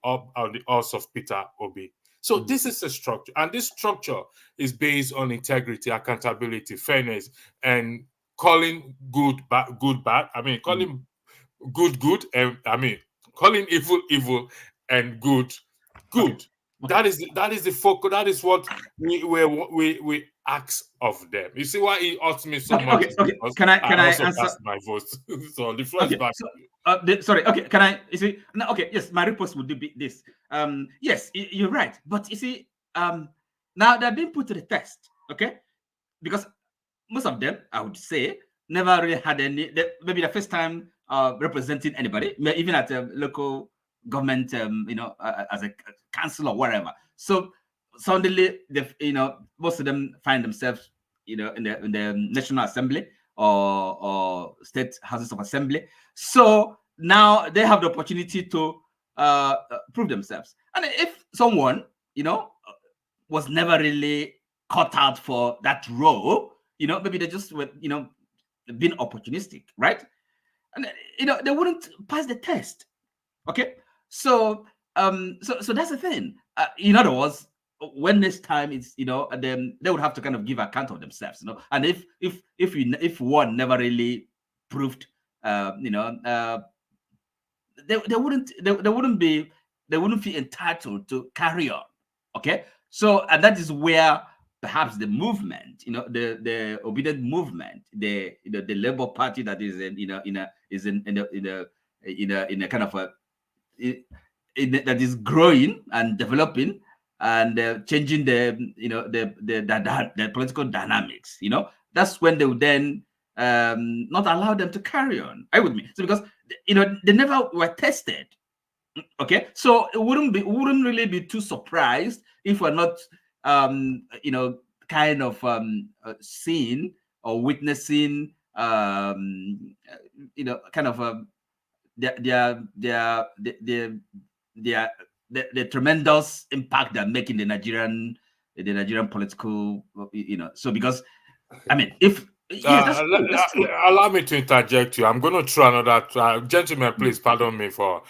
horse of Peter Obi. So this is a structure, and this structure is based on integrity, accountability, fairness, and calling good bad. I mean, calling good, and calling evil, and good. Okay. That is the focus. That is what we ask of them. You see why he asked me so much? Okay. Can I also answer my vote? So the first back. Sorry. Okay. Can I? You see? No, okay. Yes. My response would be this. Yes, you're right. But you see, now they're being put to the test. Okay, because most of them, I would say, never really had any. Maybe the first time representing anybody, even at a local government, as a council or whatever. So suddenly, most of them find themselves, in the National Assembly or state houses of assembly. So now they have the opportunity to prove themselves. And if someone, was never really cut out for that role, maybe they just were, being opportunistic, right? And they wouldn't pass the test. Okay. So so that's the thing. In other words, when this time it's, then they would have to kind of give account of themselves, And if one never really proved, they wouldn't feel entitled to carry on. Okay. So, and that is where perhaps the movement, the obedient movement, the Labour Party that is in a kind of that is growing and developing and changing the political dynamics. That's when they would then not allow them to carry on. Are you with me? So because they never were tested. Okay, so it wouldn't really be too surprised if we're not, kind of seeing or witnessing, kind of the tremendous impact they're making the Nigerian political, So because, I mean, if yes, that's true. That's true. Allow me to interject you. I'm going to throw another gentlemen. Please pardon me for.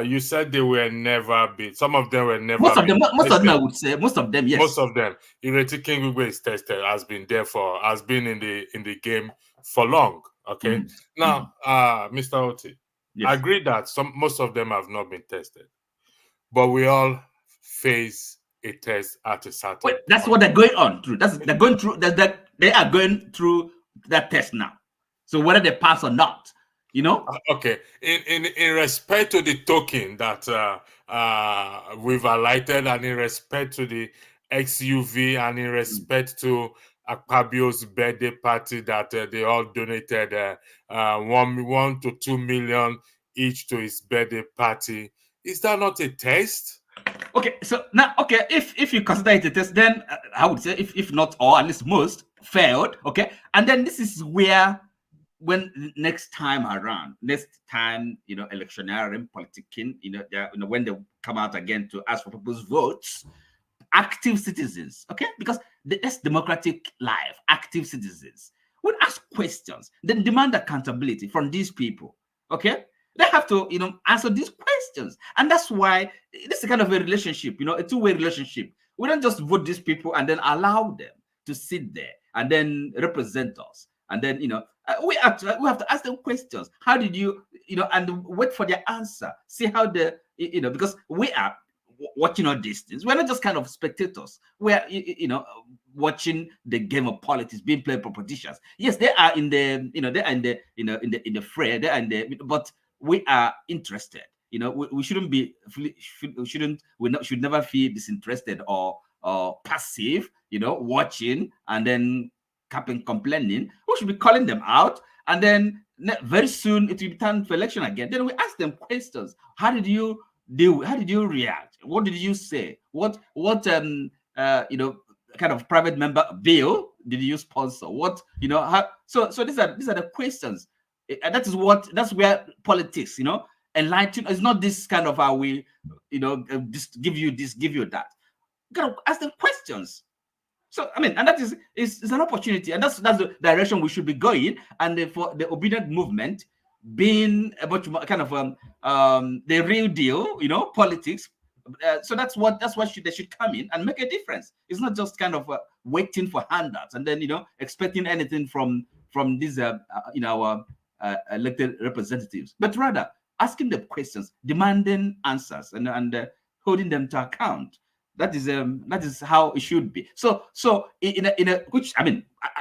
You said they were never been. Some of them were never. Most of them, I would say, most of them, yes. Most of them. Ireti Kingugbe is tested. Has been in the game for long. Okay. Now, Mr. Oti, Yes. I agree that most of them have not been tested, but we all face a test at a certain. Wait, that's what they're going on through. They're going through that. They are going through that test now. So whether they pass or not, Okay. In respect to the token that we've highlighted, and in respect to the XUV, and in respect to Akpabio's birthday party that they all donated 1 to 2 million each to his birthday party, is that not a test? Okay, so now, if you consider it a test, then I would say if not all, at least most failed. Okay, and then this is where, when next time, electioneering, politicking, when they come out again to ask for people's votes, active citizens, okay, because that's democratic life. Active citizens would ask questions, then demand accountability from these people. Okay, they have to, answer these questions, and that's why this is kind of a relationship, a two-way relationship. We don't just vote these people and then allow them to sit there and then represent us, and then we have to ask them questions. How did you, and wait for their answer. See how because we are watching all these things. We're not just kind of spectators. We're watching the game of politics being played by politicians. Yes, they are in the they are in the fray. They are in the, but we are interested. We shouldn't be should never feel disinterested or passive. Watching and then complaining. We should be calling them out, and then very soon it will be time for election again. Then we ask them questions. How did you deal? How did you react? What did you say? What kind of private member bill did you sponsor? What so these are the questions. That's where politics, enlighten. It's not this kind of how we just give you this, give you that. You gotta ask them questions. So and that is an opportunity, and that's the direction we should be going. And for the obedient movement being a much more kind of the real deal, politics. So that's what they should come in and make a difference. It's not just kind of waiting for handouts and then expecting anything from these our elected representatives, but rather asking them questions, demanding answers, and holding them to account. That is how it should be. So in a which I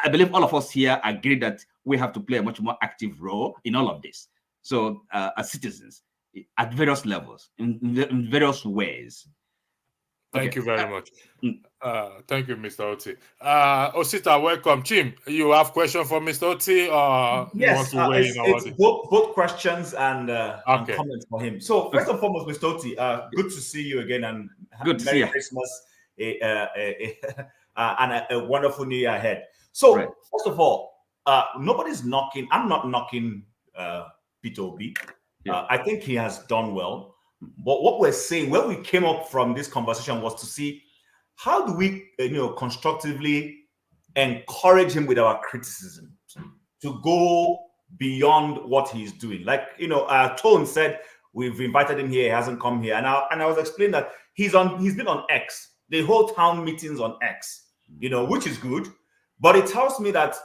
believe all of us here agree that we have to play a much more active role in all of this. So as citizens at various levels, in various ways. Thank you very much. Thank you, Mr. Oti. Osita, welcome. Chim, you have question for Mr. Oti, or you want to weigh in? It's both questions and comments for him. So first and foremost, Mr. Oti, good to see you again, and Merry Christmas and a wonderful New Year ahead. So first of all, nobody's knocking. I'm not knocking Peter Obi. I think he has done well. But what we're saying, where we came up from this conversation, was to see how do we, constructively encourage him with our criticism to go beyond what he's doing. Like, Tone said, we've invited him here, he hasn't come here, and I was explaining that he's been on X. They hold town meetings on X, which is good, but it tells me that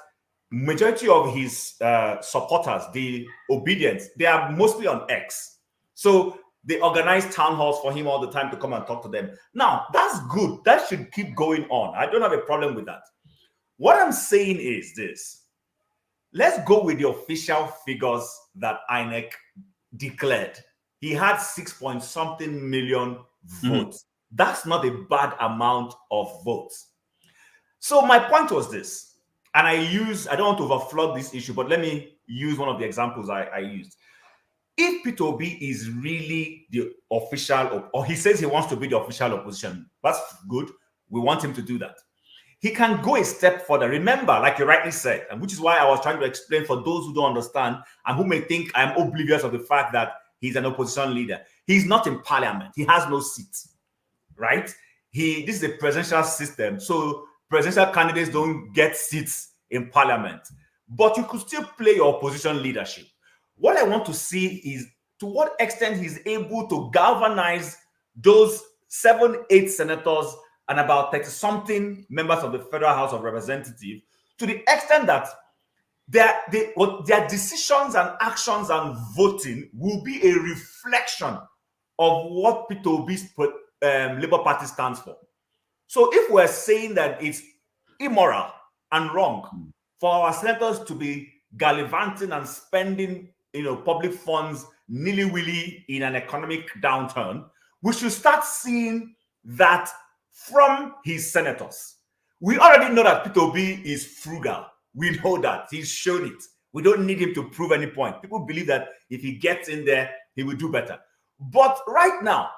majority of his supporters, the obedience, they are mostly on X. So they organize town halls for him all the time to come and talk to them. Now, that's good. That should keep going on. I don't have a problem with that. What I'm saying is this. Let's go with the official figures that INEC declared. He had 6-point-something million votes. That's not a bad amount of votes. So my point was this, and I don't want to overflood this issue, but let me use one of the examples I used. if Peter Obi is really the official, or he says he wants to be the official opposition, that's good. We want him to do that. He can go a step further. Remember, like you rightly said, and which is why I was trying to explain for those who don't understand and who may think I'm oblivious of the fact that he's an opposition leader. He's not in parliament. He has no seat, right? This is a presidential system, so presidential candidates don't get seats in parliament. But you could still play your opposition leadership. What I want to see is to what extent he's able to galvanize those 7, 8 senators and about 30-something members of the Federal House of Representatives, to the extent that their decisions and actions and voting will be a reflection of what Peter Obi's Labour Party stands for. So if we're saying that it's immoral and wrong for our senators to be gallivanting and spending, public funds nilly-willy in an economic downturn, we should start seeing that from his senators. We already know that Peter Obi is frugal. We know that. He's shown it. We don't need him to prove any point. People believe that if he gets in there, he will do better. But right now,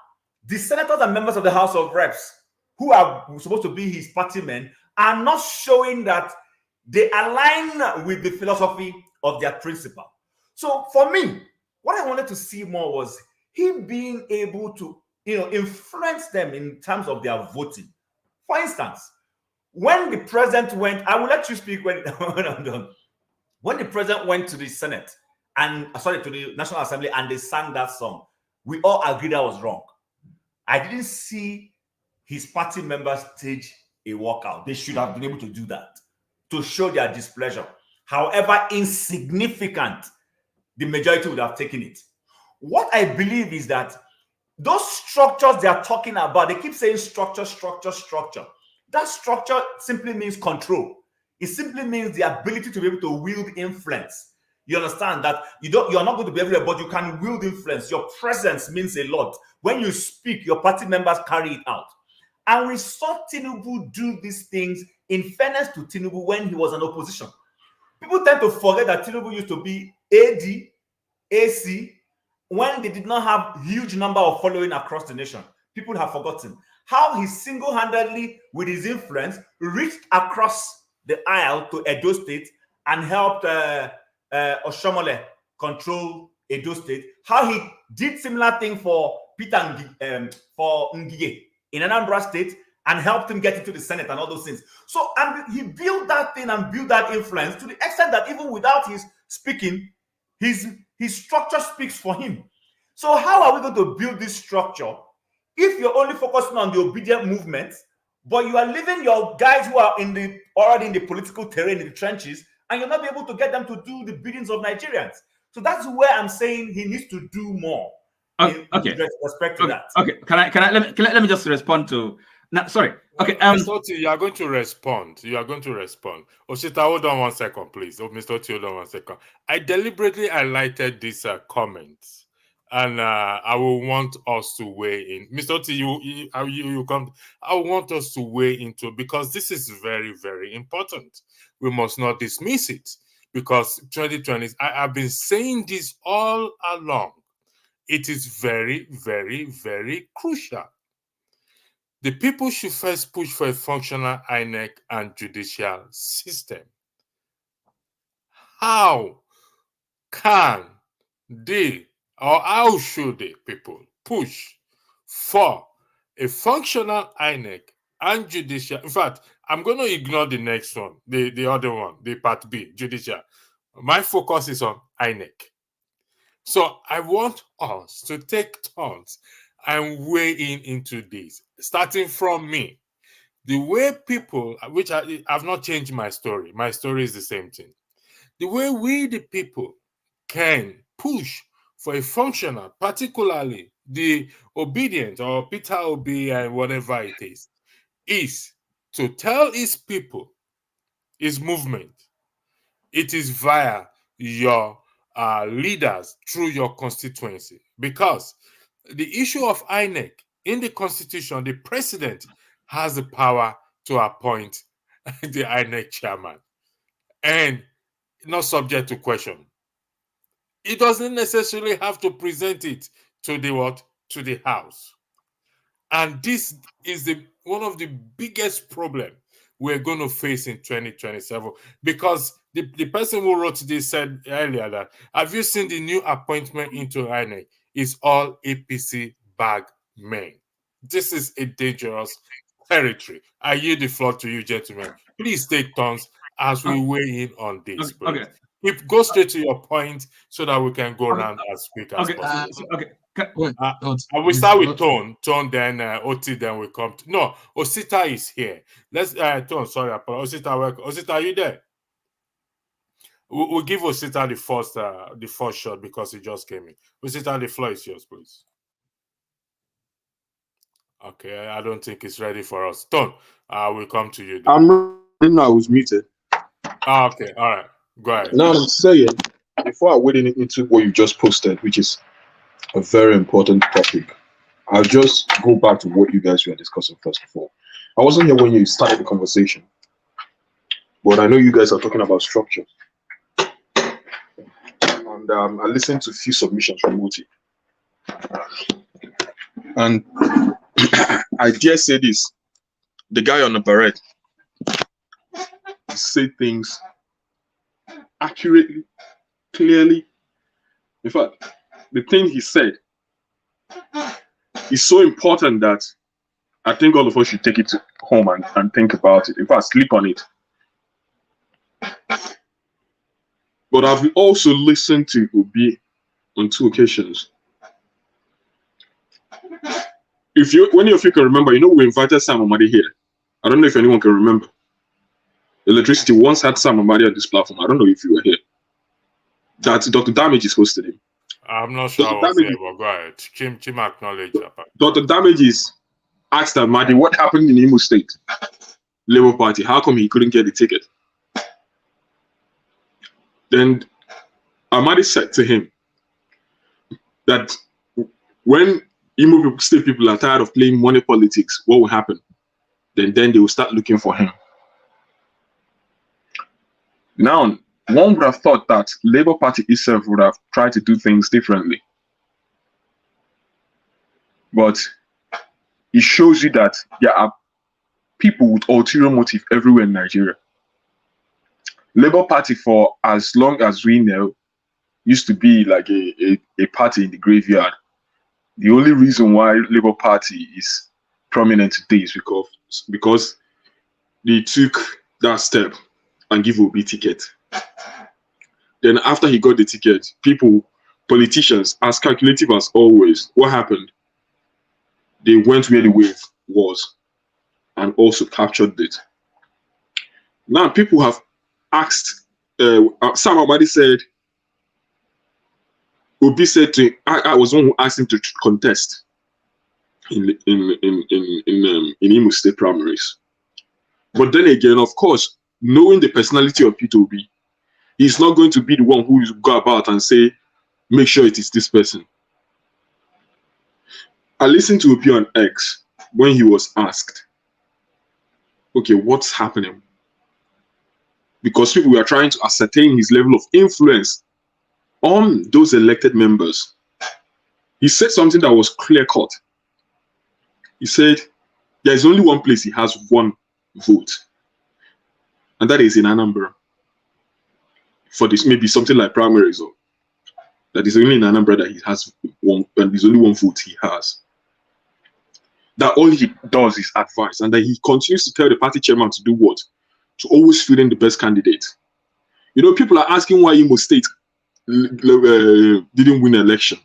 the senators and members of the House of Reps, who are supposed to be his party men, are not showing that they align with the philosophy of their principle. So for me, what I wanted to see more was him being able to, influence them in terms of their voting. For instance, when the president went, I will let you speak when I'm done. When the president went to the Senate to the National Assembly and they sang that song, we all agreed that was wrong. I didn't see his party members stage a walkout. They should have been able to do that to show their displeasure. However insignificant the majority would have taken it. What I believe is that those structures they are talking about, they keep saying structure, structure, structure. That structure simply means control. It simply means the ability to be able to wield influence. You understand that you're not going to be everywhere, but you can wield influence. Your presence means a lot. When you speak, your party members carry it out. And we saw Tinubu do these things in fairness to Tinubu when he was an opposition. People tend to forget that Tinubu used to be AD, AC, when they did not have huge number of following across the nation. People have forgotten how he single-handedly, with his influence, reached across the aisle to Edo State and helped Oshomole control Edo State. How he did similar thing for for Ngige in Anambra State and helped him get into the Senate and all those things. So and he built that thing and built that influence to the extent that even without his speaking, his structure speaks for him. So how are we going to build this structure if you're only focusing on the obedient movement, but you are leaving your guys who are already in the political terrain, in the trenches, and you're not be able to get them to do the biddings of Nigerians? So that's where I'm saying he needs to do more. Okay. With respect to that. Okay. Let me just respond to. No, sorry. Okay. Mr. Oti, you are going to respond. Osita, hold on 1 second, please. Mr. Oti, hold on 1 second. I deliberately highlighted this comment, and I will want us to weigh in. Mr. Oti, you come. I want us to weigh into it because this is very, very important. We must not dismiss it because 2020. I've been saying this all along. It is very, very, very crucial. The people should first push for a functional INEC and judicial system. How can they, or how should the people push for a functional INEC and judicial? In fact, I'm going to ignore the next one, the other one, the part B, judicial. My focus is on INEC. So I want us to take turns and weigh into this, starting from me. The way people, which I've not changed my story is the same thing. The way we, the people, can push for a functional, particularly the obedient or Peter Obi and whatever it is to tell his people, his movement, it is via your leaders through your constituency. Because the issue of INEC in the constitution, the president has the power to appoint the INEC chairman and not subject to question. It doesn't necessarily have to present it to the what? To the House. And this is one of the biggest problem we're going to face in 2027, because the person who wrote this said earlier that, have you seen the new appointment into INEC? It's all APC bag men. This is a dangerous territory. I yield the floor to you, gentlemen. Please take turns as we weigh in on this. Okay. Go straight to your point so that we can go around as quick as possible. I will start with Tone, then Oti, then we come to... No, Osita is here. Let's... Tone, sorry, Osita, welcome. Osita, are you there? We'll give Osita the first shot because he just came in. Osita, the floor is yours, please. Okay, I don't think it's ready for us. Tone, we'll come to you. I didn't know I was muted. Okay, all right. Go ahead. Now I'm saying, before I wade into what you just posted, which is a very important topic, I'll just go back to what you guys were discussing first of all. I wasn't here when you started the conversation, but I know you guys are talking about structure. And I listened to a few submissions from Muti. And I dare say this, the guy on the beret say things accurately, clearly. In fact, the thing he said is so important that I think all of us should take it home and think about it. In fact, sleep on it. But I've also listened to Obi on 2 occasions. When you can remember, we invited Sam Amadi here. I don't know if anyone can remember. Electricity once had Sam Amadi on this platform. I don't know if you were here. That Dr. Damages hosted him. I'm not sure I was here, but go ahead. Chim acknowledge that. Dr. Damages asked Amadi what happened in Imo State Labour Party. How come he couldn't get the ticket? Then Amadi said to him that when Imo State people are tired of playing money politics, what will happen? Then they will start looking for him. Now, one would have thought that Labour Party itself would have tried to do things differently. But it shows you that there are people with ulterior motive everywhere in Nigeria. Labour Party, for as long as we know, used to be like a party in the graveyard. The only reason why Labour Party is prominent today is because they took that step and give Obi ticket. Then after he got the ticket, politicians, as calculative as always, what happened? They went where the wave was and also captured it. Now people have asked, Sam Amadi said, Obi said to him, I was the one who asked him to contest in Imo State primaries. But then again, of course, knowing the personality of Peter Obi, he's not going to be the one who will go about and say, make sure it is this person. I listened to Obi on X when he was asked, okay, what's happening? Because people were trying to ascertain his level of influence on those elected members. He said something that was clear-cut. He said, there's only one place he has one vote, and that is in Anambra. For this, maybe something like primaries, or that is only in Anambra that he has one, and there's only one vote he has. That all he does is advise, and that he continues to tell the party chairman to do what? To always fill in the best candidate. People are asking why Imo State didn't win an election.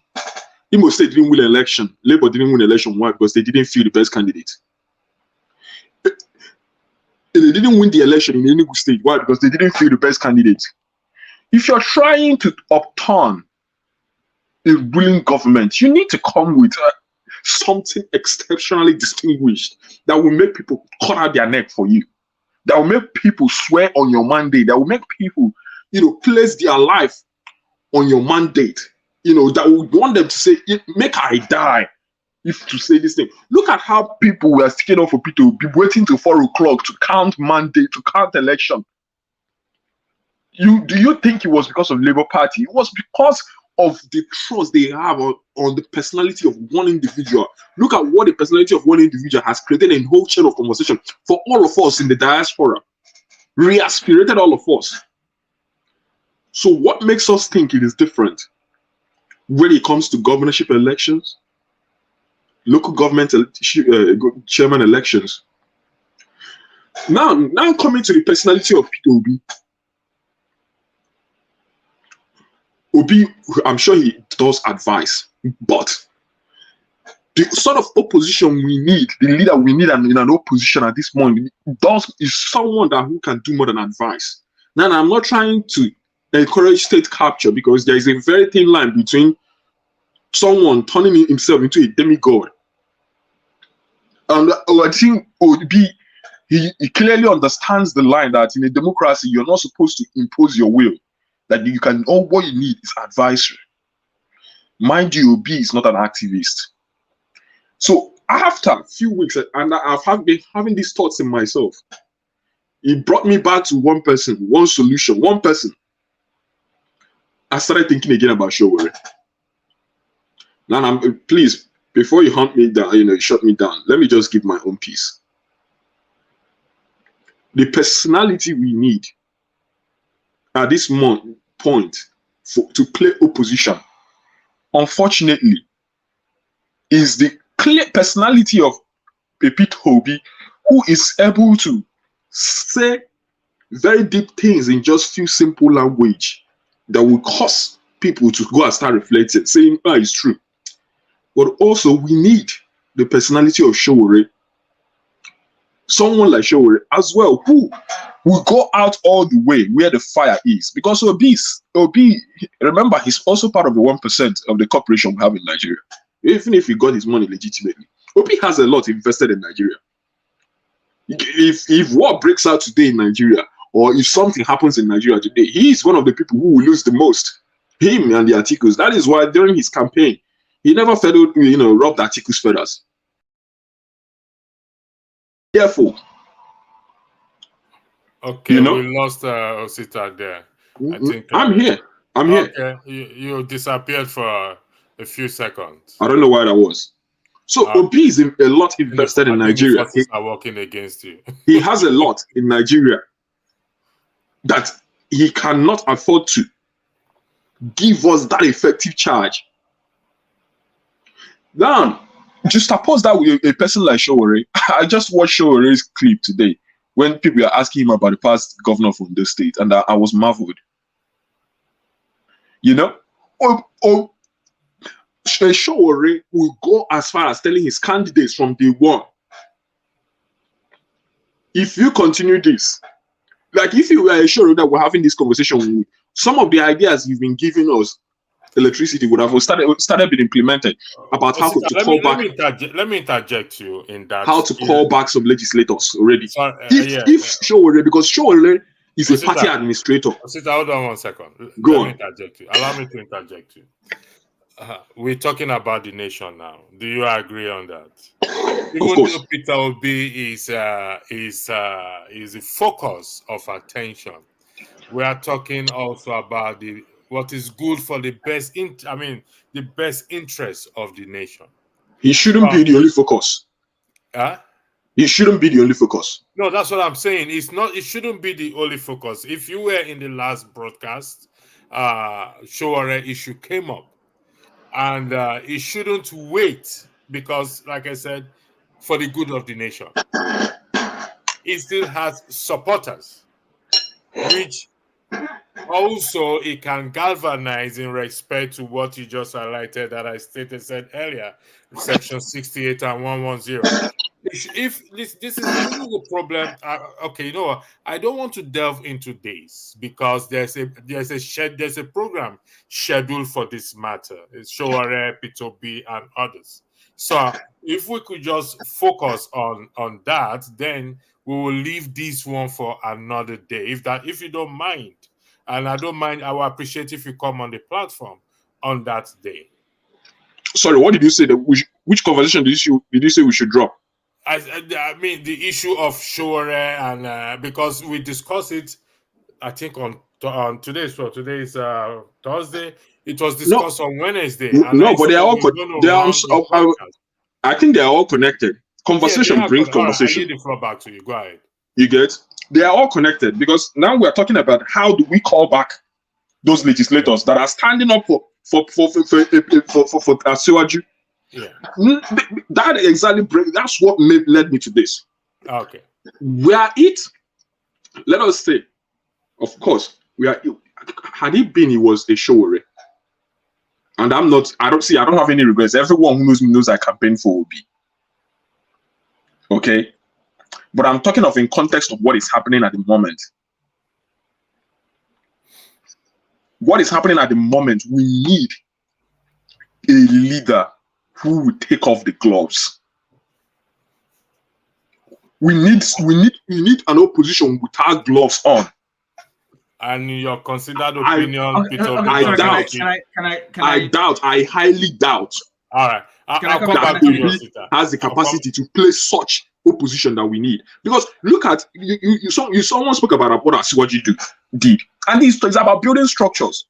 Imo State didn't win an election. Labour didn't win an election. Why? Because they didn't fill the best candidate. They didn't win the election in Enugu State. Why? Because they didn't fill the best candidate. If you're trying to upturn a ruling government, you need to come with something exceptionally distinguished that will make people cut out their neck for you. That will make people swear on your mandate. That will make people, place their life on your mandate. That would want them to say, make I die. If to say this thing. Look at how people were sticking up for people, be waiting till 4 o'clock to count mandate, to count election. Do you think it was because of Labour Party? It was because of the trust they have on the personality of one individual. Look at what the personality of one individual has created a whole chain of conversation for all of us in the diaspora, re-aspirated all of us. So what makes us think it is different when it comes to governorship elections, local government chairman elections? Now coming to the personality of Peter Obi. Obi, I'm sure he does advise, but the sort of opposition we need, the leader we need in an opposition at this moment, is someone who can do more than advise. Now, I'm not trying to encourage state capture, because there is a very thin line between someone turning himself into a demigod. And I think Obi, he clearly understands the line that in a democracy, you're not supposed to impose your will. That you can, all what you need is advisory. Mind you, Obi is not an activist. So after a few weeks, and I've been having these thoughts in myself, it brought me back to one person, one solution, one person. I started thinking again about Showore. Now, please, before you hunt me down, you shut me down, let me just give my own piece. The personality we need at this point to play opposition, unfortunately, is the clear personality of Peter Obi, who is able to say very deep things in just few simple language that will cause people to go and start reflecting, saying, it's true. But also, we need the personality of Showore, someone like Showore as well, who will go out all the way where the fire is. Because Obi, remember, he's also part of the 1% of the corporation we have in Nigeria. Even if he got his money legitimately, Obi has a lot invested in Nigeria. If war breaks out today in Nigeria, or if something happens in Nigeria today, he is one of the people who will lose the most. Him and the Atikus. That is why during his campaign, he never rubbed Atiku's feathers. Therefore, okay, we lost Osita there. I think I'm here. Okay, you disappeared for a few seconds. I don't know why that was. So Obi is a lot invested in Nigeria. Forces are working against you. He has a lot in Nigeria that he cannot afford to give us that effective charge. Now, just suppose that with a person like Showore. I just watched Showore's clip today when people are asking him about the past governor from the state, and I was marveled. Showore will go as far as telling his candidates from day one, if you continue this, like if you were sure that we're having this conversation, some of the ideas you've been giving us, electricity, would have started being implemented about how to call back. Let me interject you in that. How to call back some legislators already. Showore, because Showore is a party administrator. Hold on 1 second. Go on. Interject you. Allow me to interject you. We're talking about the nation now. Do you agree on that? Even though Peter Obi is the focus of attention, we are talking also about what is good for the best interest of the nation. He shouldn't be the only focus. He shouldn't be the only focus. No, that's what I'm saying. It shouldn't be the only focus. If you were in the last broadcast, Showore issue came up. And it shouldn't wait because, like I said, for the good of the nation. It still has supporters, which also it can galvanize in respect to what you just highlighted that I said earlier, Section 68 and 110. If this is really the problem, okay, I don't want to delve into this because there's a program scheduled for this matter. It's Showore, Peter Obi, and others. So if we could just focus on that, then we will leave this one for another day. If you don't mind, and I don't mind, I will appreciate if you come on the platform on that day. Sorry, what did you say? Which conversation did you say we should drop? I mean the issue of Showore, and because we discussed it, I think on today's Thursday. It was discussed on Wednesday. No, but they are all I think they are all connected. Conversation brings conversation. I need the floor back to you. Go ahead. You get? They are all connected because now we are talking about how do we call back those legislators that are standing up for Asiwaju. Yeah. That exactly that's what led me to this. Okay. We are it. Let us say, of course, we are. Had it been, it was a show. And I don't have any regrets. Everyone who knows me knows I campaign for Obi. Okay? But I'm talking of in context of what is happening at the moment. What is happening at the moment, we need a leader who will take off the gloves. We need an opposition without gloves on. And your considered opinion, I highly doubt. All right. I'll come back to you. Has the capacity to play such opposition that we need. Because look at someone spoke about what Asiwaju did, and it's about building structures.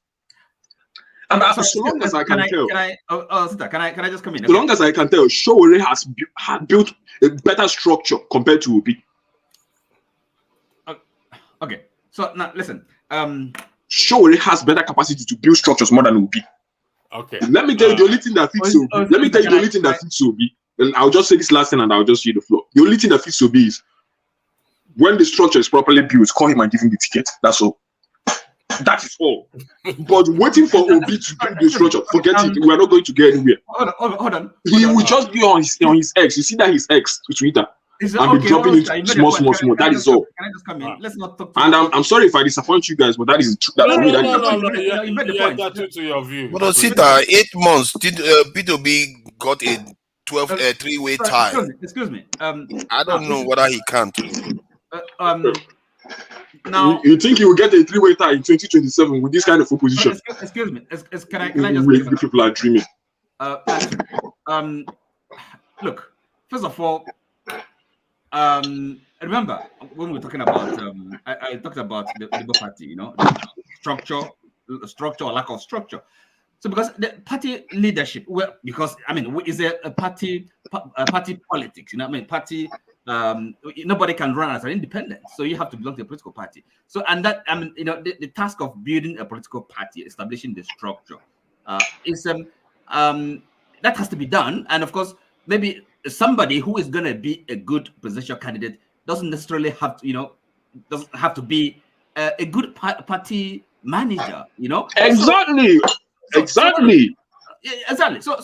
And as long as I can tell, can I just come in? As long as I can tell, Showore has built a better structure compared to Obi. Okay, so now listen. Showore has better capacity to build structures more than Obi. Okay. Let me tell you the only thing that fits Obi. Let me tell you the only thing that fits Obi. And I'll just say this last thing and I'll just give the floor. The only thing that fits Obi is when the structure is properly built, call him and give him the ticket. That's all. That is all. But waiting for Obi to build the structure, forget it. We are not going to get anywhere. Hold on. He will just be on his X. You see that his X to Twitter. And be dropping it small. That is all. Can I just come in? Let's not talk. And I'm sorry if I disappoint you guys, but that is true. No. You made the point. That's to your view. But Osita, 8 months did P2B got a 3-way tie. Excuse me. I don't know whether he can. Now you think he will get a 3-way tie in 2027 with this kind of opposition? Excuse me. Can I just? People are dreaming. Look. First of all. Remember when we were talking about I talked about the Labour Party, structure or lack of structure. So because the party leadership, because is a party politics, party. Nobody can run as an independent, so you have to belong to a political party. So and that the task of building a political party, establishing the structure, is that has to be done, and of course maybe somebody who is going to be a good presidential candidate doesn't necessarily have to be a good party manager, Exactly. So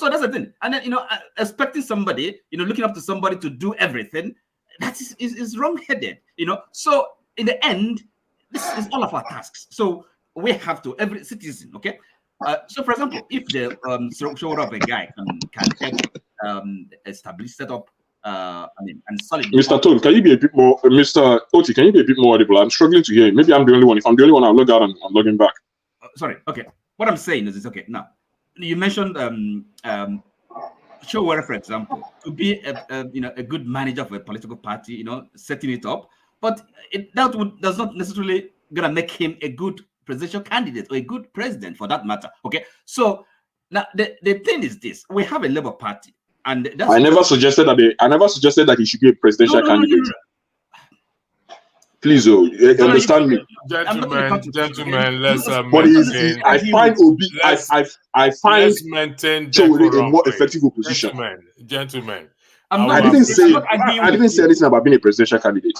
that's the thing. And then expecting somebody, looking up to somebody to do everything, that is wrong-headed. So in the end, this is all of our tasks. So we have to, every citizen, okay. So for example, if the shoulder of a guy can establish, set up, and solid. Mr. Tone, can you be a bit more, Mr. Oti, can you be a bit more audible? I'm struggling to hear you. Maybe I'm the only one. If I'm the only one, I'll log out and I'm logging back. Sorry. Okay. What I'm saying is okay. Now, you mentioned Showore, for example, to be a good manager of a political party, setting it up, but does not necessarily gonna make him a good presidential candidate or a good president for that matter. Okay, so now the thing is this: we have a Labour Party, and that's I never suggested that he should be a presidential candidate. No. Please, understand me, gentlemen. Let's maintain. I find Obi. I find Showore a more effective opposition. Gentlemen. I didn't say anything about being a presidential candidate.